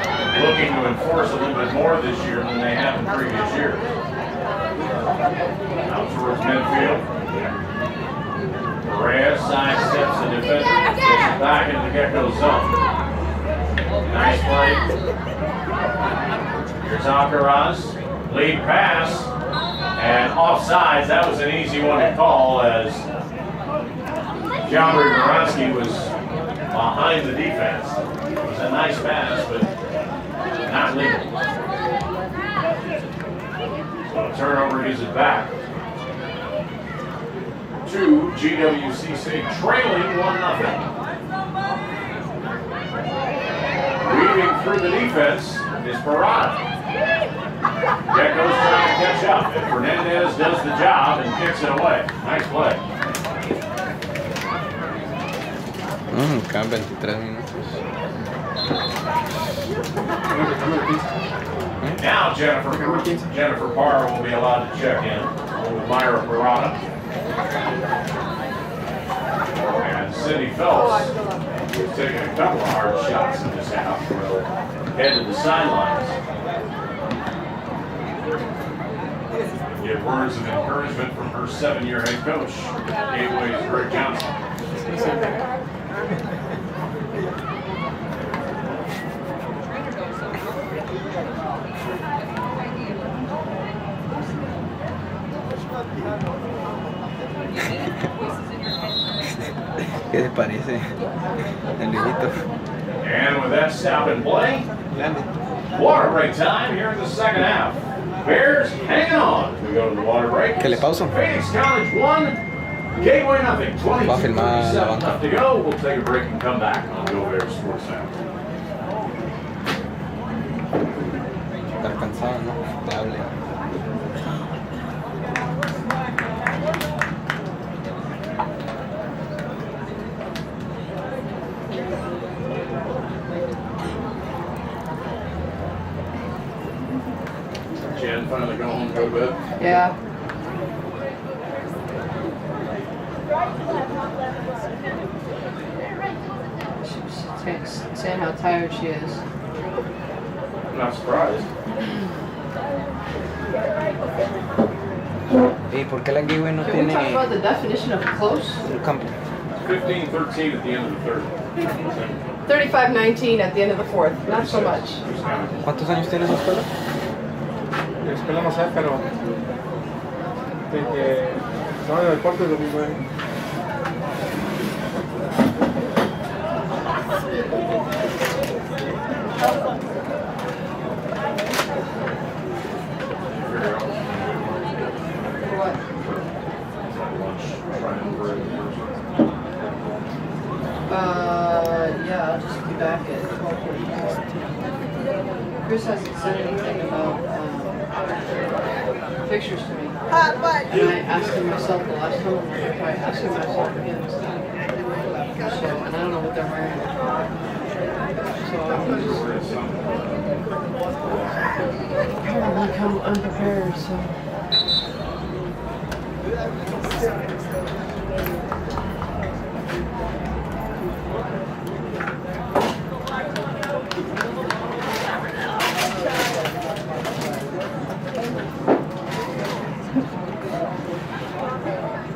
looking to enforce a little bit more this year than they have in previous years. Out towards midfield. Perez sidesteps the defender, gets it back into the Gecko zone. Nice play. Here's Alcaraz. Lead pass. And offsides, that was an easy one to call as John Borowski was behind the defense. It was a nice pass, but not legal. So a turnover gives it back to GWCC, trailing 1-0. Weaving through the defense is Parada. Gecko's trying to catch up, and Fernandez does the job and kicks it away. Nice play. Quedan 23 minutos. Now Jennifer Parr will be allowed to check in with Myra Parada. And Cindy Phelps is taking a couple of hard shots in this half. Head to the sidelines. Get words of encouragement from her 7-year head coach, Gateway's Greg Johnson. ¿Qué te parece? El librito. And with that stop and play, water break time here in the second half. Bears hanging on. We go to the water break. ¿Qué le pauso? Phoenix College 1, Gateway nothing. Va a filmar la 22-37 banca. left to go. We'll take a break and come back on Go Bears Sports Center. Estar cansado, ¿no? Te hable. Jen finally go home, go to bed. Yeah. She's saying how tired she is. I'm not surprised. ¿Y por qué la Gateway no Can we talk tiene about the definition of close? un campo? 15-13 at the end of the third. 35-19 at the end of the fourth. Not so much. ¿Cuántos años tiene esa escuela? La escuela no sé, pero de que estaba en el deporte de 2009. What? Yeah, I'll just be back at 12:45. Chris hasn't said anything about pictures to me. And I asked him myself the last time, I'm going to try asking myself again. So, and I don't know what they're wearing. So I'm come unprepared, so.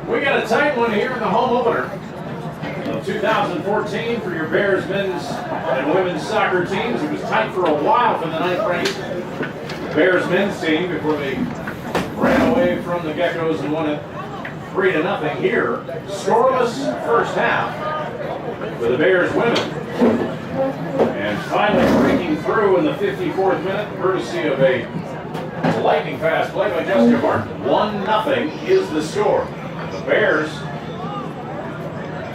We got a tight one here in the home opener. The 2014 for your Bears men's and women's soccer teams. It was tight for a while for the 9th ranked Bears men's team before they ran away from the Geckos and won it 3-0 here. Scoreless first half for the Bears women. And finally breaking through in the 54th minute, courtesy of a lightning fast play by Jessica Martin. 1-0 is the score. The Bears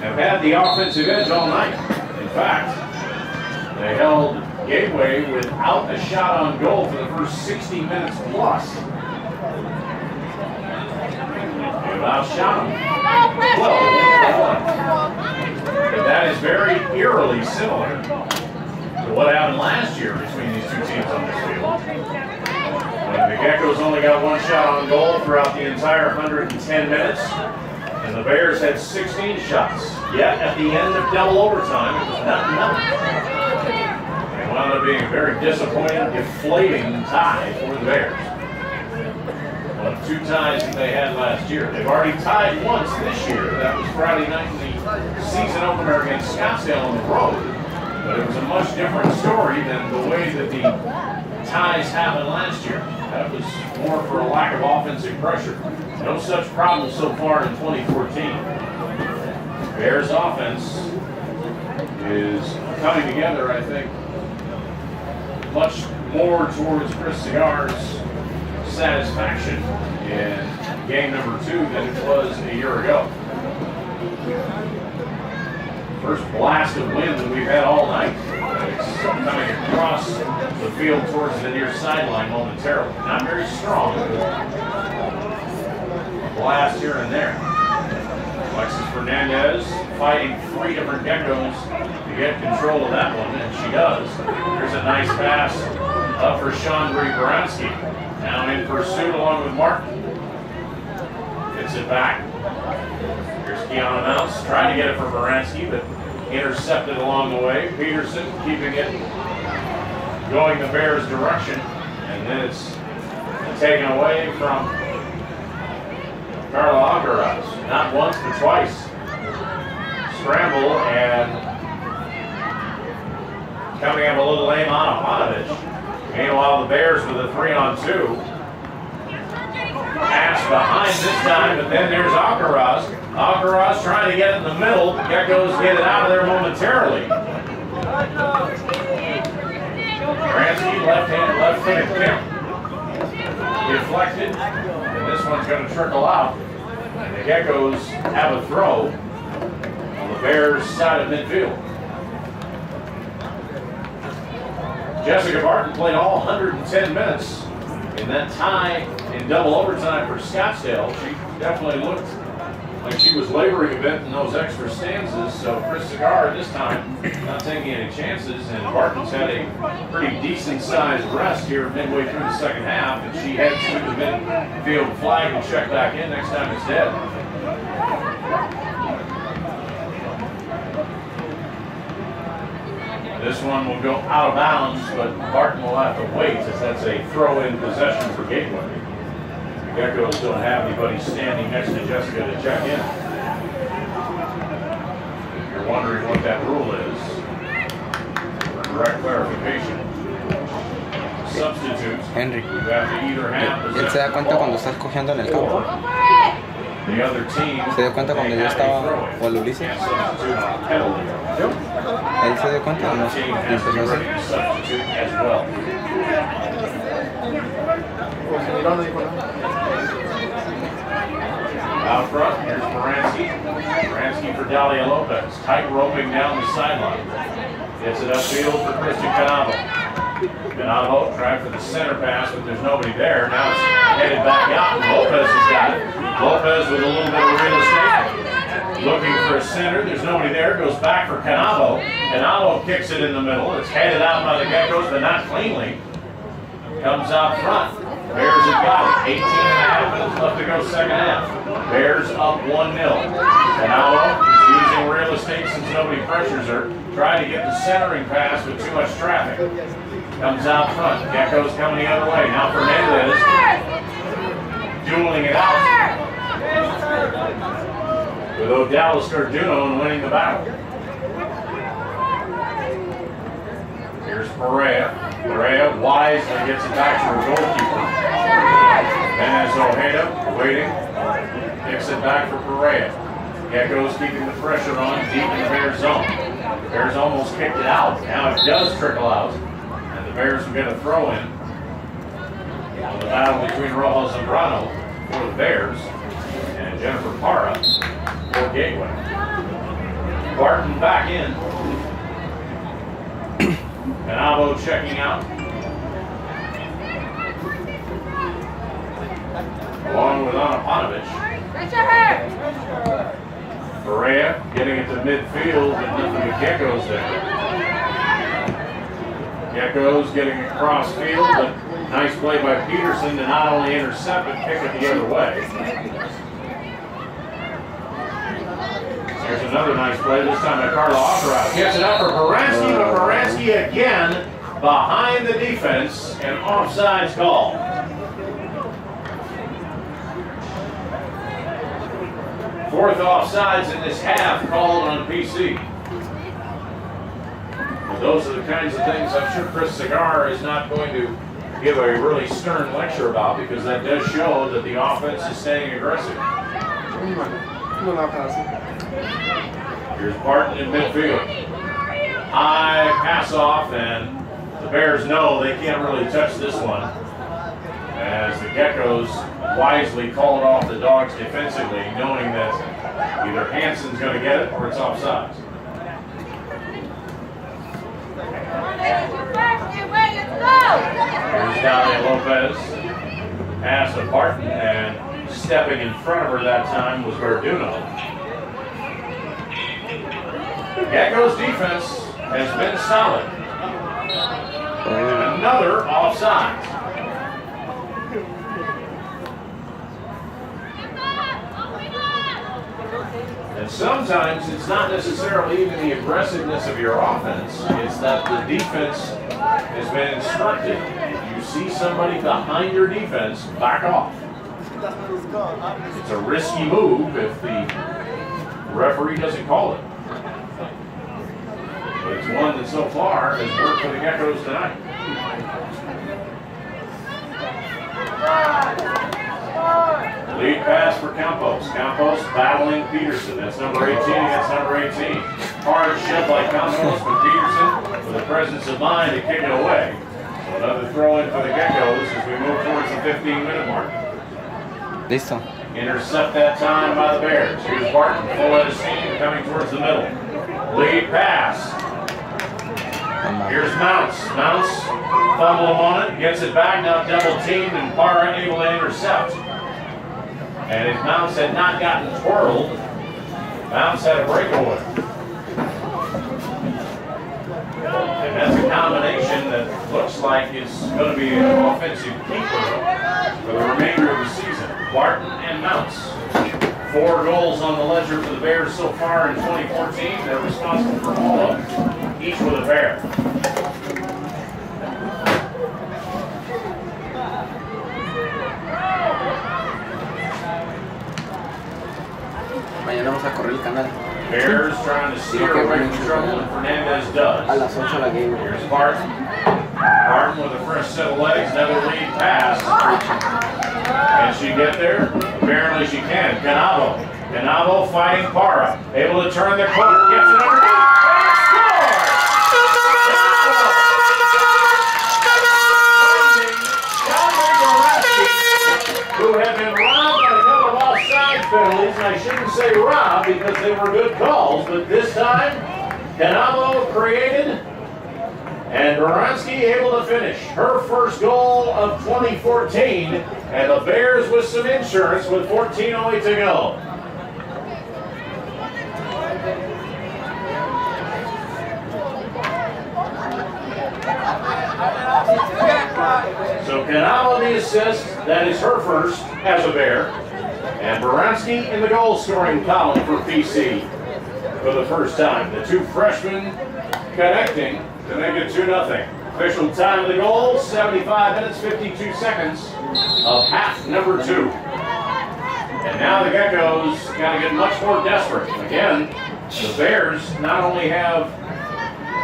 have had the offensive edge all night. In fact, they held Gateway without a shot on goal for the first 60 minutes plus. They've outshot them 12-1. But that is very eerily similar to what happened last year between these two teams on this field. When the Geckos only got one shot on goal throughout the entire 110 minutes, and the Bears had 16 shots. Yet at the end of double overtime, it was 0-0. It wound up being a very disappointing, deflating tie for the Bears. One of 2 ties that they had last year. They've already tied once this year. That was Friday night in the season opener against Scottsdale on the road. But it was a much different story than the way that the ties happened last year. That was more for a lack of offensive pressure. No such problem so far in 2014. Bears offense is coming together, I think, much more towards Chris Cigar's satisfaction in game number 2 than it was a year ago. First blast of wind that we've had all night. It's coming across the field towards the near sideline momentarily. Not very strong, but a blast here and there. Alexis Fernandez fighting 3 different Geckos to get control of that one, and she does. There's a nice pass up for Chandri Baranski. Now in pursuit along with Martin. Gets it back. Here's Kiana Mounts trying to get it for Baranski, but intercepted along the way. Peterson keeping it going the Bears' direction, and then it's taken away from Carla Alcaraz. Not once, but twice. Scramble, and coming up a little lame on Ivanovic. Meanwhile, the Bears with a 3-on-2. Pass behind this time, but then there's Alcaraz. Alcaraz trying to get it in the middle. Geckos get it out of there momentarily. Baranski, left-footed kick. Deflected, and this one's going to trickle out. And the Geckos have a throw on the Bears' side of midfield. Jessica Barton played all 110 minutes in that tie in double overtime for Scottsdale. She definitely looked like she was laboring a bit in those extra stanzas, so Chris Cigar this time not taking any chances, and Barton's had a pretty decent-sized rest here midway through the second half, and she heads to the midfield flag and check back in next time it's dead. This one will go out of bounds, but Barton will have to wait as that's a throw-in possession for Gateway. The Geckos don't have anybody standing next to Jessica to check in. If you're wondering what that rule is, for direct clarification, substitutes, Henry, you have to either have él se da cuenta cuando estás cogiendo en el campo. the other team Se dio cuenta cuando yo estaba, o el Ulises. and substitute on a penalty. Él se dio cuenta o no. The team Y has to be empezó ready así. to substitute as well. Pues se miró, no dijo nada. Out front, here's Baranski. Baranski for Dalia Lopez. Tight roping down the sideline. Gets it upfield for Christian Canavo. Canavo tried for the center pass, but there's nobody there. Now it's headed back out, and Lopez has got it. Lopez with a little bit of real estate. Looking for a center. There's nobody there. Goes back for Canavo. Canavo kicks it in the middle. It's headed out by the Geckos, but not cleanly. Comes out front. Bears have got it. 18 and a half minutes left to go second half. Bears up 1-0. Canavo is using real estate since nobody pressures her. Trying to get the centering pass with too much traffic. Comes out front. Geckos coming the other way. Now Fernandez dueling it out with Odell Scarduno and winning the battle. Here's Perea. Perea wisely gets it back to her goalkeeper. And as Ojeda waiting, kicks it back for Perea. Geckos keeping the pressure on deep in the Bears zone. Bears almost kicked it out. Now it does trickle out. And the Bears will get a throw in. On the battle between Rojo Zambrano for the Bears and Jennifer Parra for Gateway. Barton back in. Canavo checking out. Along with Anna Panovich. Perea getting it to midfield and nothing but Geckos there. Geckos getting across field, but nice play by Peterson to not only intercept but kick it the other way. Here's another nice play, this time by Carla Autherhouse. Gets it up for Baranski, but Baranski again behind the defense and offsides call. Fourth offsides in this half called on PC. Well, those are the kinds of things I'm sure Chris Cigar is not going to give a really stern lecture about, because that does show that the offense is staying aggressive. Here's Barton in midfield. High pass off, and the Bears know they can't really touch this one, as the Geckos wisely call it off the Dogs defensively, knowing that either Hansen's going to get it or it's offsides. Here's Dalia Lopez. Pass to Barton, and stepping in front of her that time was Verduno. Geckos defense has been solid. And another offside. And sometimes it's not necessarily even the aggressiveness of your offense, it's that the defense has been instructed. If you see somebody behind your defense, back off. It's a risky move if the referee doesn't call it. But it's one that so far has worked for the Geckos tonight. Lead pass for Campos. Campos battling Peterson. That's number 18 against number 18. Hard shove by Campos, but Peterson with the presence of mind to kick it away. So another throw in for the Geckos as we move towards the 15-minute mark. Listo. Intercept that time by the Bears. Here's Barton, full of his team, coming towards the middle. Lead pass. Here's Mounts. Mounts, fumble him on it, gets it back, now double teamed, and Parra able to intercept. And if Mounts had not gotten twirled, Mounts had a breakaway. And that's a combination that looks like it's going to be an offensive keeper for the remainder of the season. Barton and Mounts. 4 goals on the ledger for the Bears so far in 2014. They're responsible for all of them, each with a pair. Mañana vamos a correr el canal. Bears trying to steer away from trouble, and Fernandez does. A las 8 la game. Here's Barton. Barton with a fresh set of legs, another lead pass. Can she get there? Apparently she can. Canavo. Canavo fighting Parra. Able to turn the corner. Gets it underneath. And scores! Who had been robbed by a couple of offside penalties, and I shouldn't say robbed because they were good calls, but this time, Canavo created, and Baranski able to finish her first goal of 2014, and the Bears with some insurance with 14:08 to go. So Canavo the assist, that is her first as a Bear, and Baranski in the goal scoring column for PC for the first time. The 2 freshmen connecting to make it 2-0. Official time of the goal, 75 minutes, 52 seconds of half number 2. And now the Geckos got to get much more desperate. Again, the Bears not only have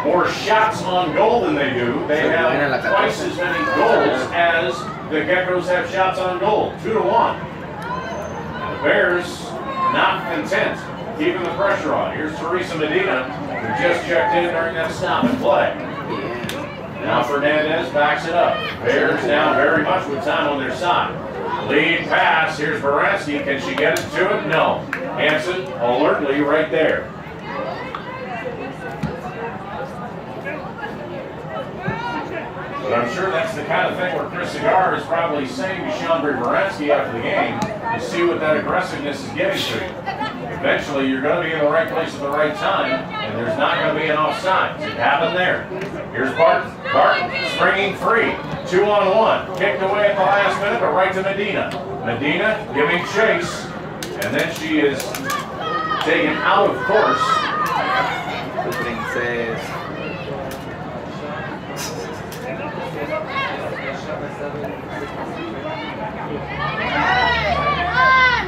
more shots on goal than they do. They have twice as many goals as the Geckos have shots on goal, 2-1. And the Bears not content, keeping the pressure on. Here's Teresa Medina, who just checked in during that stop and play. Now Fernandez backs it up. Bears now very much with time on their side. Lead pass, here's Baranski. Can she get it to it? No. Hansen alertly right there. But I'm sure that's the kind of thing where Chris Cigar is probably saying to Chandra Baranski after the game, to see what that aggressiveness is getting to you. Eventually, you're going to be in the right place at the right time, and there's not going to be an offside. It happened there. Here's Barton. Barton springing free. 2-on-1. Kicked away at the last minute, but right to Medina. Medina giving chase, and then she is taken out of course.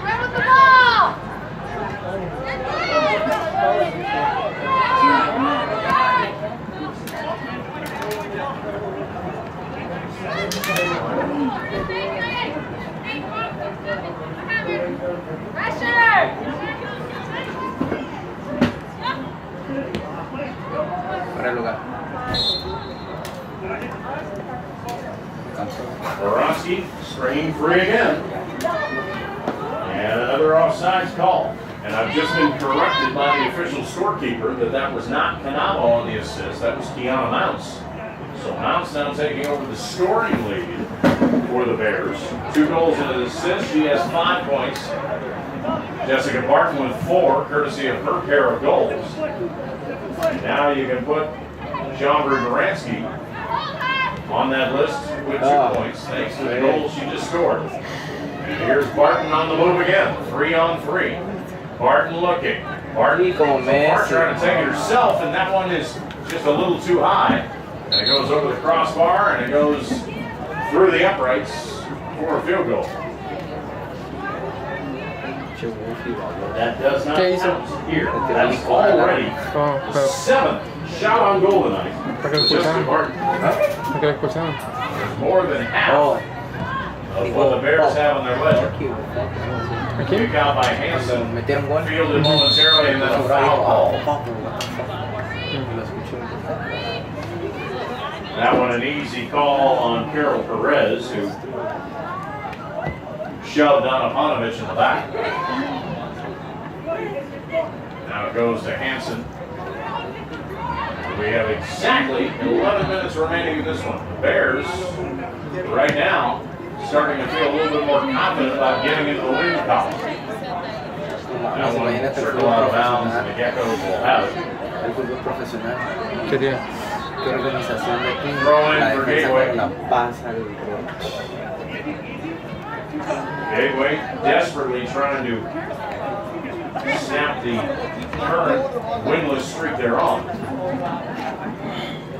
Run with the ball! Para el lugar. Borowski springing free again. And another offsides call. And I've just been corrected by the official scorekeeper that that was not Canavo on the assist. That was Kiana Mounts. So Mounts now taking over the scoring lead for the Bears. 2 goals and an assist. She has 5 points. Jessica Barton with 4, courtesy of her pair of goals. Now you can put Chandra Baranski on that list with 2 points, thanks to the goal she just scored. And here's Barton on the move again, 3-on-3. Barton looking. Barton so far trying to take it herself, and that one is just a little too high. And it goes over the crossbar, and it goes through the uprights for a field goal. That does not count here. That's already the 7th shot on goal tonight. Jessica Barton. There's more than half of what the Bears have on their ledger. Kick out by Hansen, fielded momentarily, and then a foul call. That one an easy call on Carol Perez, who shoved Anapanovich in the back. Now it goes to Hansen. We have exactly 11 minutes remaining in this one. The Bears, right now, starting to feel a little bit more confident about getting into the win column. That one will circle out of bounds, and the Geckos will have it. El fútbol profesional. Quería. ¿Qué organización de aquí? Throw in La for defensa Gateway. con la pasa al Gateway desperately trying to snap the current winless streak they're on.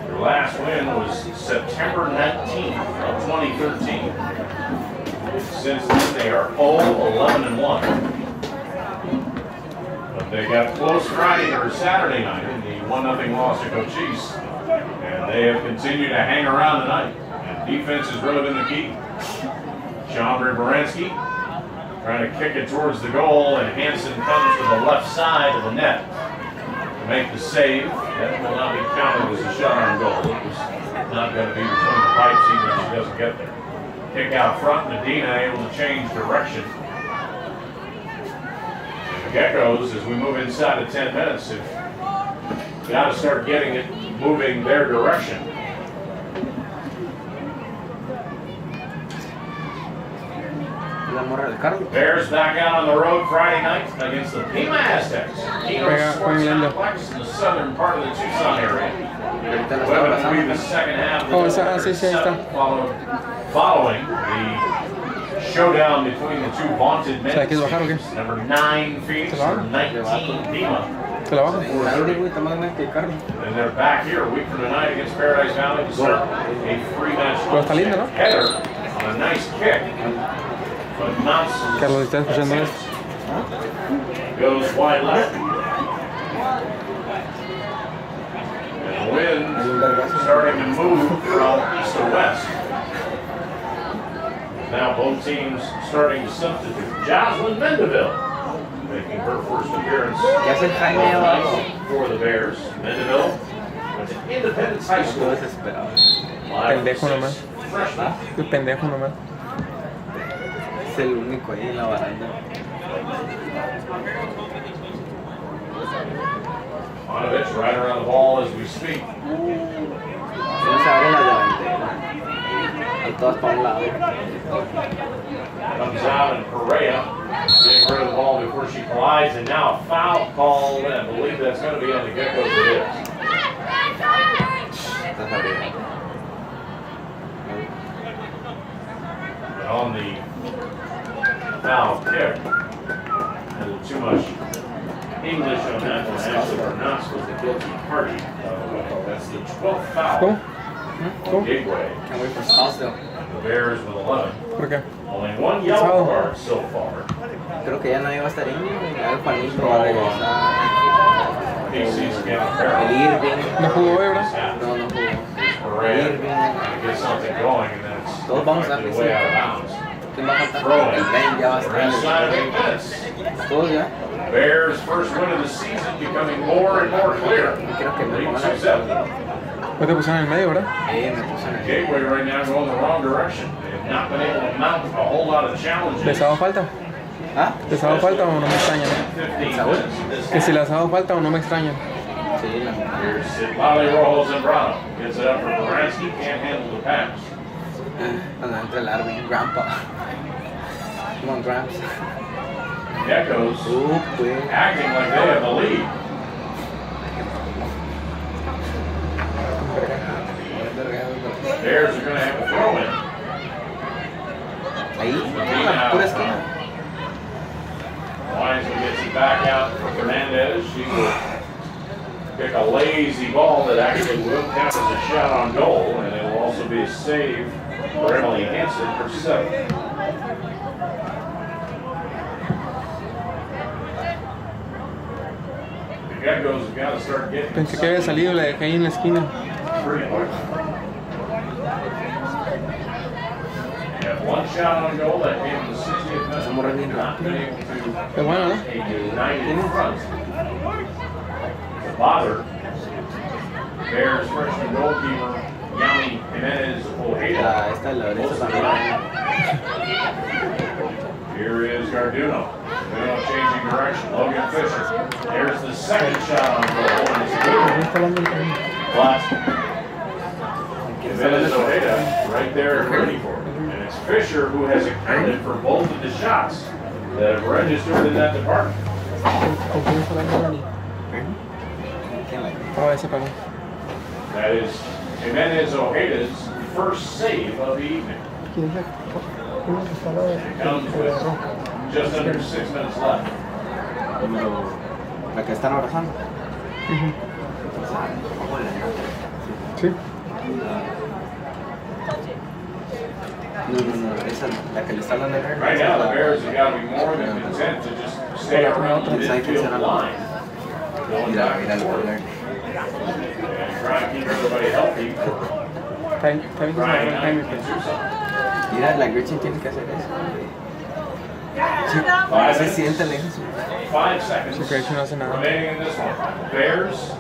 Their last win was September 19th of 2013. Since then, they are 0-11-1. But they got close Friday or Saturday night in the 1-0 loss to Cochise. And they have continued to hang around tonight. And defense has really been the key. Chandra Baranski trying to kick it towards the goal, and Hansen comes to the left side of the net to make the save. That will not be counted as a shot on goal. It was not going to be between the pipes even if she doesn't get there. Kick out front, Medina able to change direction. And the Geckos, as we move inside of 10 minutes, have got to start getting it moving their direction. La morra del carro. Bears back out on the road Friday night against the Pima Aztecs. Keno Sports Complex in the southern part of the Tucson area. Well, it'll be the second half of the following the showdown between the two vaunted men. Number 9 Phoenix or 19 Pima. And they're back here a week from tonight against Paradise Valley to start a 3-match header on a nice kick. But Carlos, ¿estás escuchando esto? goes wide left. And the wind starting to move from east to west. Now both teams starting to substitute. Jocelyn Mendeville making her first appearance ¿Qué hace el Jaime abajo? for the Bears. Mendeville went to Independence High Estoy School. desesperado. Pendejo nomás. Freshman. Tu pendejo nomás. Es el único ahí en la baranda. Monovich right around the ball as we speak. No se abre la delantera. Hay todas para un lado. Comes out and Perea getting rid of the ball before she collides, and now a foul called, and I believe that's going to be on the Geckos. It is. Estás abriendo. And on the foul kick, a little too much English on that one. Actually, pronounced was the guilty party. That's the 12th foul. ¿Cómo? On Gateway. Can't wait for Scottsdale. The Bears with 11. ¿Por qué? Only one yellow card so far. Creo que ya nadie va a estar ahí. Ya el Juanito va a regresar. KC's El getting Farrell. Irving. ¿No jugó hoy, verdad? No, no jugó. Perea Irving. trying to get something going, and then it's Todos vamos a deflected way out of bounds. ¿Quién va a faltar? Throwing. El Ben ya va a We're estar. inside of 8 minutes. Todos ya. Bears' first win of the season becoming more and more clear. Creo que me Lead pongan 2-7. ¿No te pusieron en el medio, verdad? Me puse en el... Gateway right now going the wrong direction. They have not been able to mount a whole lot of challenges. ¿Les ha dado falta? ¿Ah? ¿Les ha dado falta o no me extrañan? 15 minutes in this Que si les ha dado falta o no me extrañan. Sí, la... Here's Lali Rojo Zambrano. Gets it up for Baranski. Can't handle the pass. Cuando entra el Arvin, Grandpa. Come on, Gramps. Geckos Pues... acting like they have the lead. Bears are going to have a throw in. Ahí, en la pura esquina. Wisely gets it back out for Fernandez. She will pick a lazy ball that actually will count as a shot on goal, and it will also be a save for Emily Hansen for 7. The Geckos have got to start getting Pensé que había salido, la dejé ahí en la esquina. pretty quick. They have one shot on goal that came in the 60th minute. Not been able to Es bueno, ¿no? a united front. The bother. Bears freshman goalkeeper Yami Jimenez Ojeda. Esta es la derecha también. Here is Garduno. Garduno changing direction. Logan Fisher. There's the second shot on goal. And it's good. But Jimenez Ojeda right there ready for it. And it's Fisher who has accounted for both of the shots that have registered in that department. ¿Con quién está hablando Dani? ¿Quién la... Ah, ese para mí. That is Jimenez Ojeda's first save of the evening. ¿Quién es It comes with just under 6 minutes left. La que están abrazando. Sí. No, esa la que le está hablando a Right now, the Bears have got to be more than content to just stay around the midfield line. Going Mira, back mira and el forth. corner. And try and keep everybody healthy. Está bien que se Trying me not Jaime. to do something. Mira, la Gretchen tiene que hacer eso. Five Se minutes, siente lejos. 5 seconds Sí, Gretchen no hace nada. remaining in this one. Bears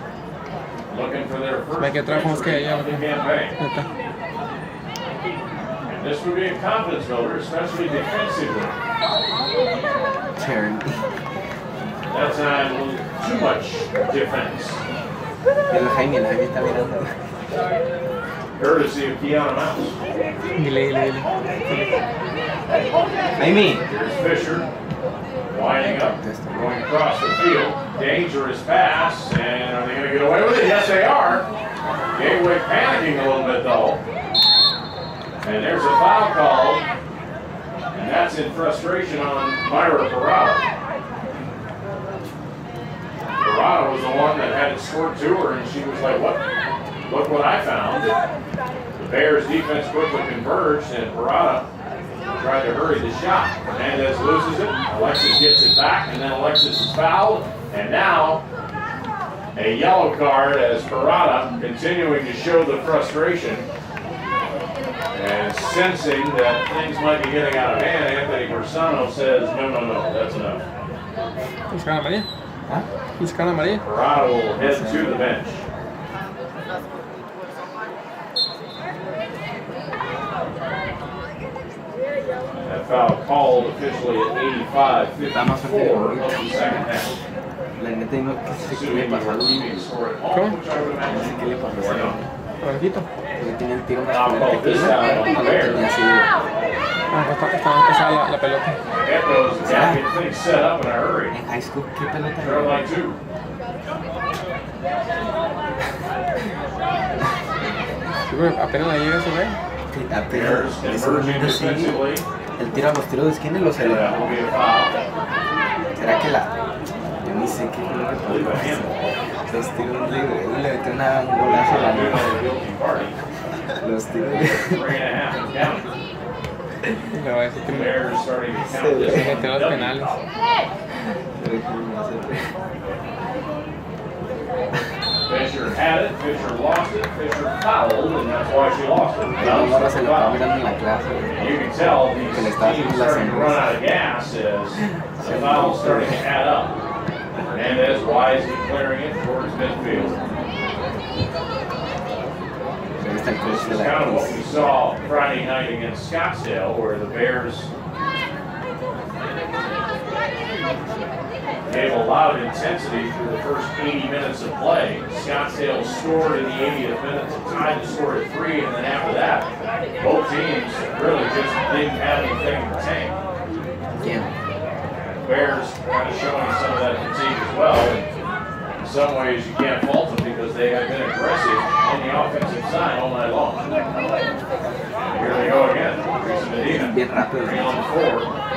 looking for their first Me quedé atrás como es que ella. victory of the campaign. Neta. And this would be a confidence builder, especially defensively. Turn. That's not a little too much defense. El Jaime está mirando. Courtesy of Kiana Mouse. Dile. Jaime. Here's Fisher winding up, going across the field. Dangerous pass, and are they going to get away with it? Yes, they are. Gateway panicking a little bit though. And there's a foul called, and that's in frustration on Myra Parada. Parada was the one that had it scored to her, and she was like, "What? Look what I found!" The Bears' defense quickly converged, and Parada tried to hurry the shot. Hernandez loses it. Alexis gets it back, and then Alexis is fouled. And now A yellow card as Parada continuing to show the frustration and sensing that things might be getting out of hand. Anthony Bersano says, no, that's enough. He's got a Maria. Huh? He's got a Maria. Parada will head to the bench. That foul called officially at 85-54 in the second half. La neta, no sé qué le Assuming we pasó were al keeping score at home, which I would No sé imagine qué le pasó or no. Franquito. Porque tenía el tiro más I'll fuerte call que this yo. out on Cuando the Bears. tenía así. Ah, estaba pesada la pelota. Echoes got get things set up in a hurry. En high school, ¿qué pelota They're era? like two. Sí, pero apenas la llega ese güey. Sí, Bears apenas. Ese emerging momento sí. defensively. El tiro a los tiros de esquina y los That will celebró. be a foul. ¿Será que la.? Yo ni sé qué fue lo I que believe a pasó. handball. Los tiros le metió un golazo a I'm doing la. the guilty party. Los tiros 3.5 and counting. Y le va a decir que me Bears starting to count this metió one. los penales. Fisher had it, Fisher lost it, Fisher fouled, and that's why she lost it. La morra se lo estaba mirando en la clase. You can tell these Que le está teams haciendo la starting to run out of gas as the foul's starting to add up. Hernandez wisely clearing it towards midfield. Ahí está el This coach de is la kind of what Cruz. we saw Friday night against Scottsdale, where the Bears gave a lot of intensity through the first 80 minutes of play. Scottsdale scored in the 80th minute to tie the score at 3, and then after that, both teams really just didn't have anything in the tank. ¿Quién? Bears kind of showing some of that fatigue as well. And in some ways, you can't fault them because they have been aggressive on the offensive side all night long. And here they go again. Teresa Medina, Bien rápido. 3 on 4.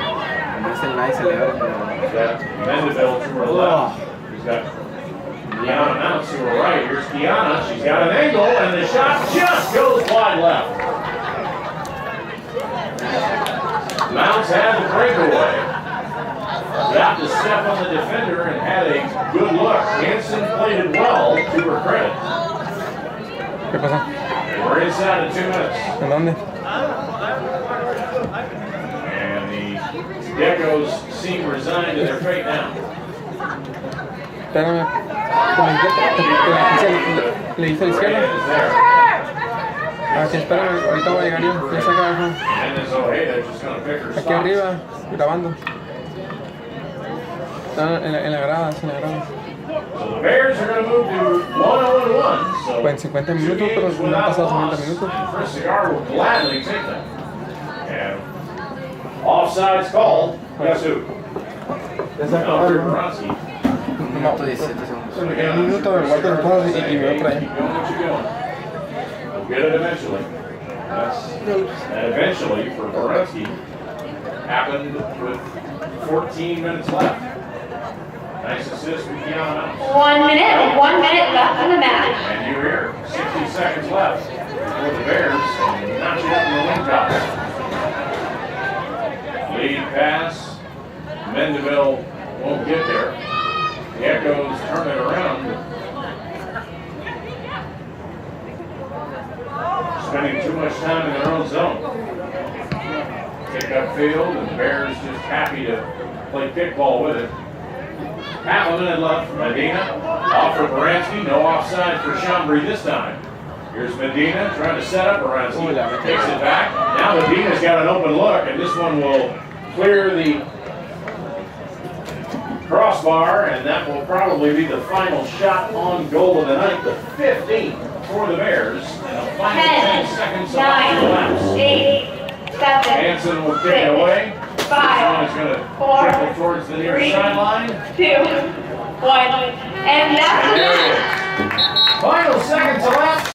No es el nadie celebra, pero. Got Mendeville to her left. He's got Kiana Mounts to her right. Here's Kiana. She's got an angle, and the shot just goes wide left. Mounts had the breakaway. Got to step on the defender and had a good look. Hanson played it well, to her credit. ¿Qué pasó? We're inside of 2 minutes. ¿En dónde? And the Geckos seem resigned to their fate now. Espérame. Le hice a la izquierda. Is there. A ver, sí, espérame. Ahorita voy a llegar yo. Ya se acaba. And this Ojeda just going to pick her Aquí spots. arriba, grabando. Está en la grada, sí, en la grada. So the Bears are going to move to 1-0-1. So Pues en 50 minutos, pero no han pasado 50 minutos. And Chris Cigar will gladly take them. And offsides called. Guess who? Ya se Alfred acabaron. Bronski. Un minuto 17 segundos. Un minuto de guarda el juego y me voy para allá. Keep going what you're doing. We'll get it eventually. And eventually for Bronski happened with 14 minutes left. Nice assist from Kiana Mounts. 1 minute, 1 minute left in the match. And you hear 60 seconds left for the Bears. Not yet in the win column. Lead pass. Mendeville won't get there. The Echoes turn it around. Spending too much time in their own zone. Kick upfield, and the Bears just happy to play kickball with it. Half a minute left for Medina. Off for Baranski. No offside for Chambry this time. Here's Medina trying to set up Baranski. Takes it back. Now Medina's got an open look, and this one will clear the crossbar, and that will probably be the final shot on goal of the night. The 15th for the Bears. And a final 10 seconds to 9, elapse. 8, 7, Hanson will kick it away. This one 5, is going to 4, trickle towards the near 3, sideline. 2, 1. And that's the There it match. is. Final seconds elapsed.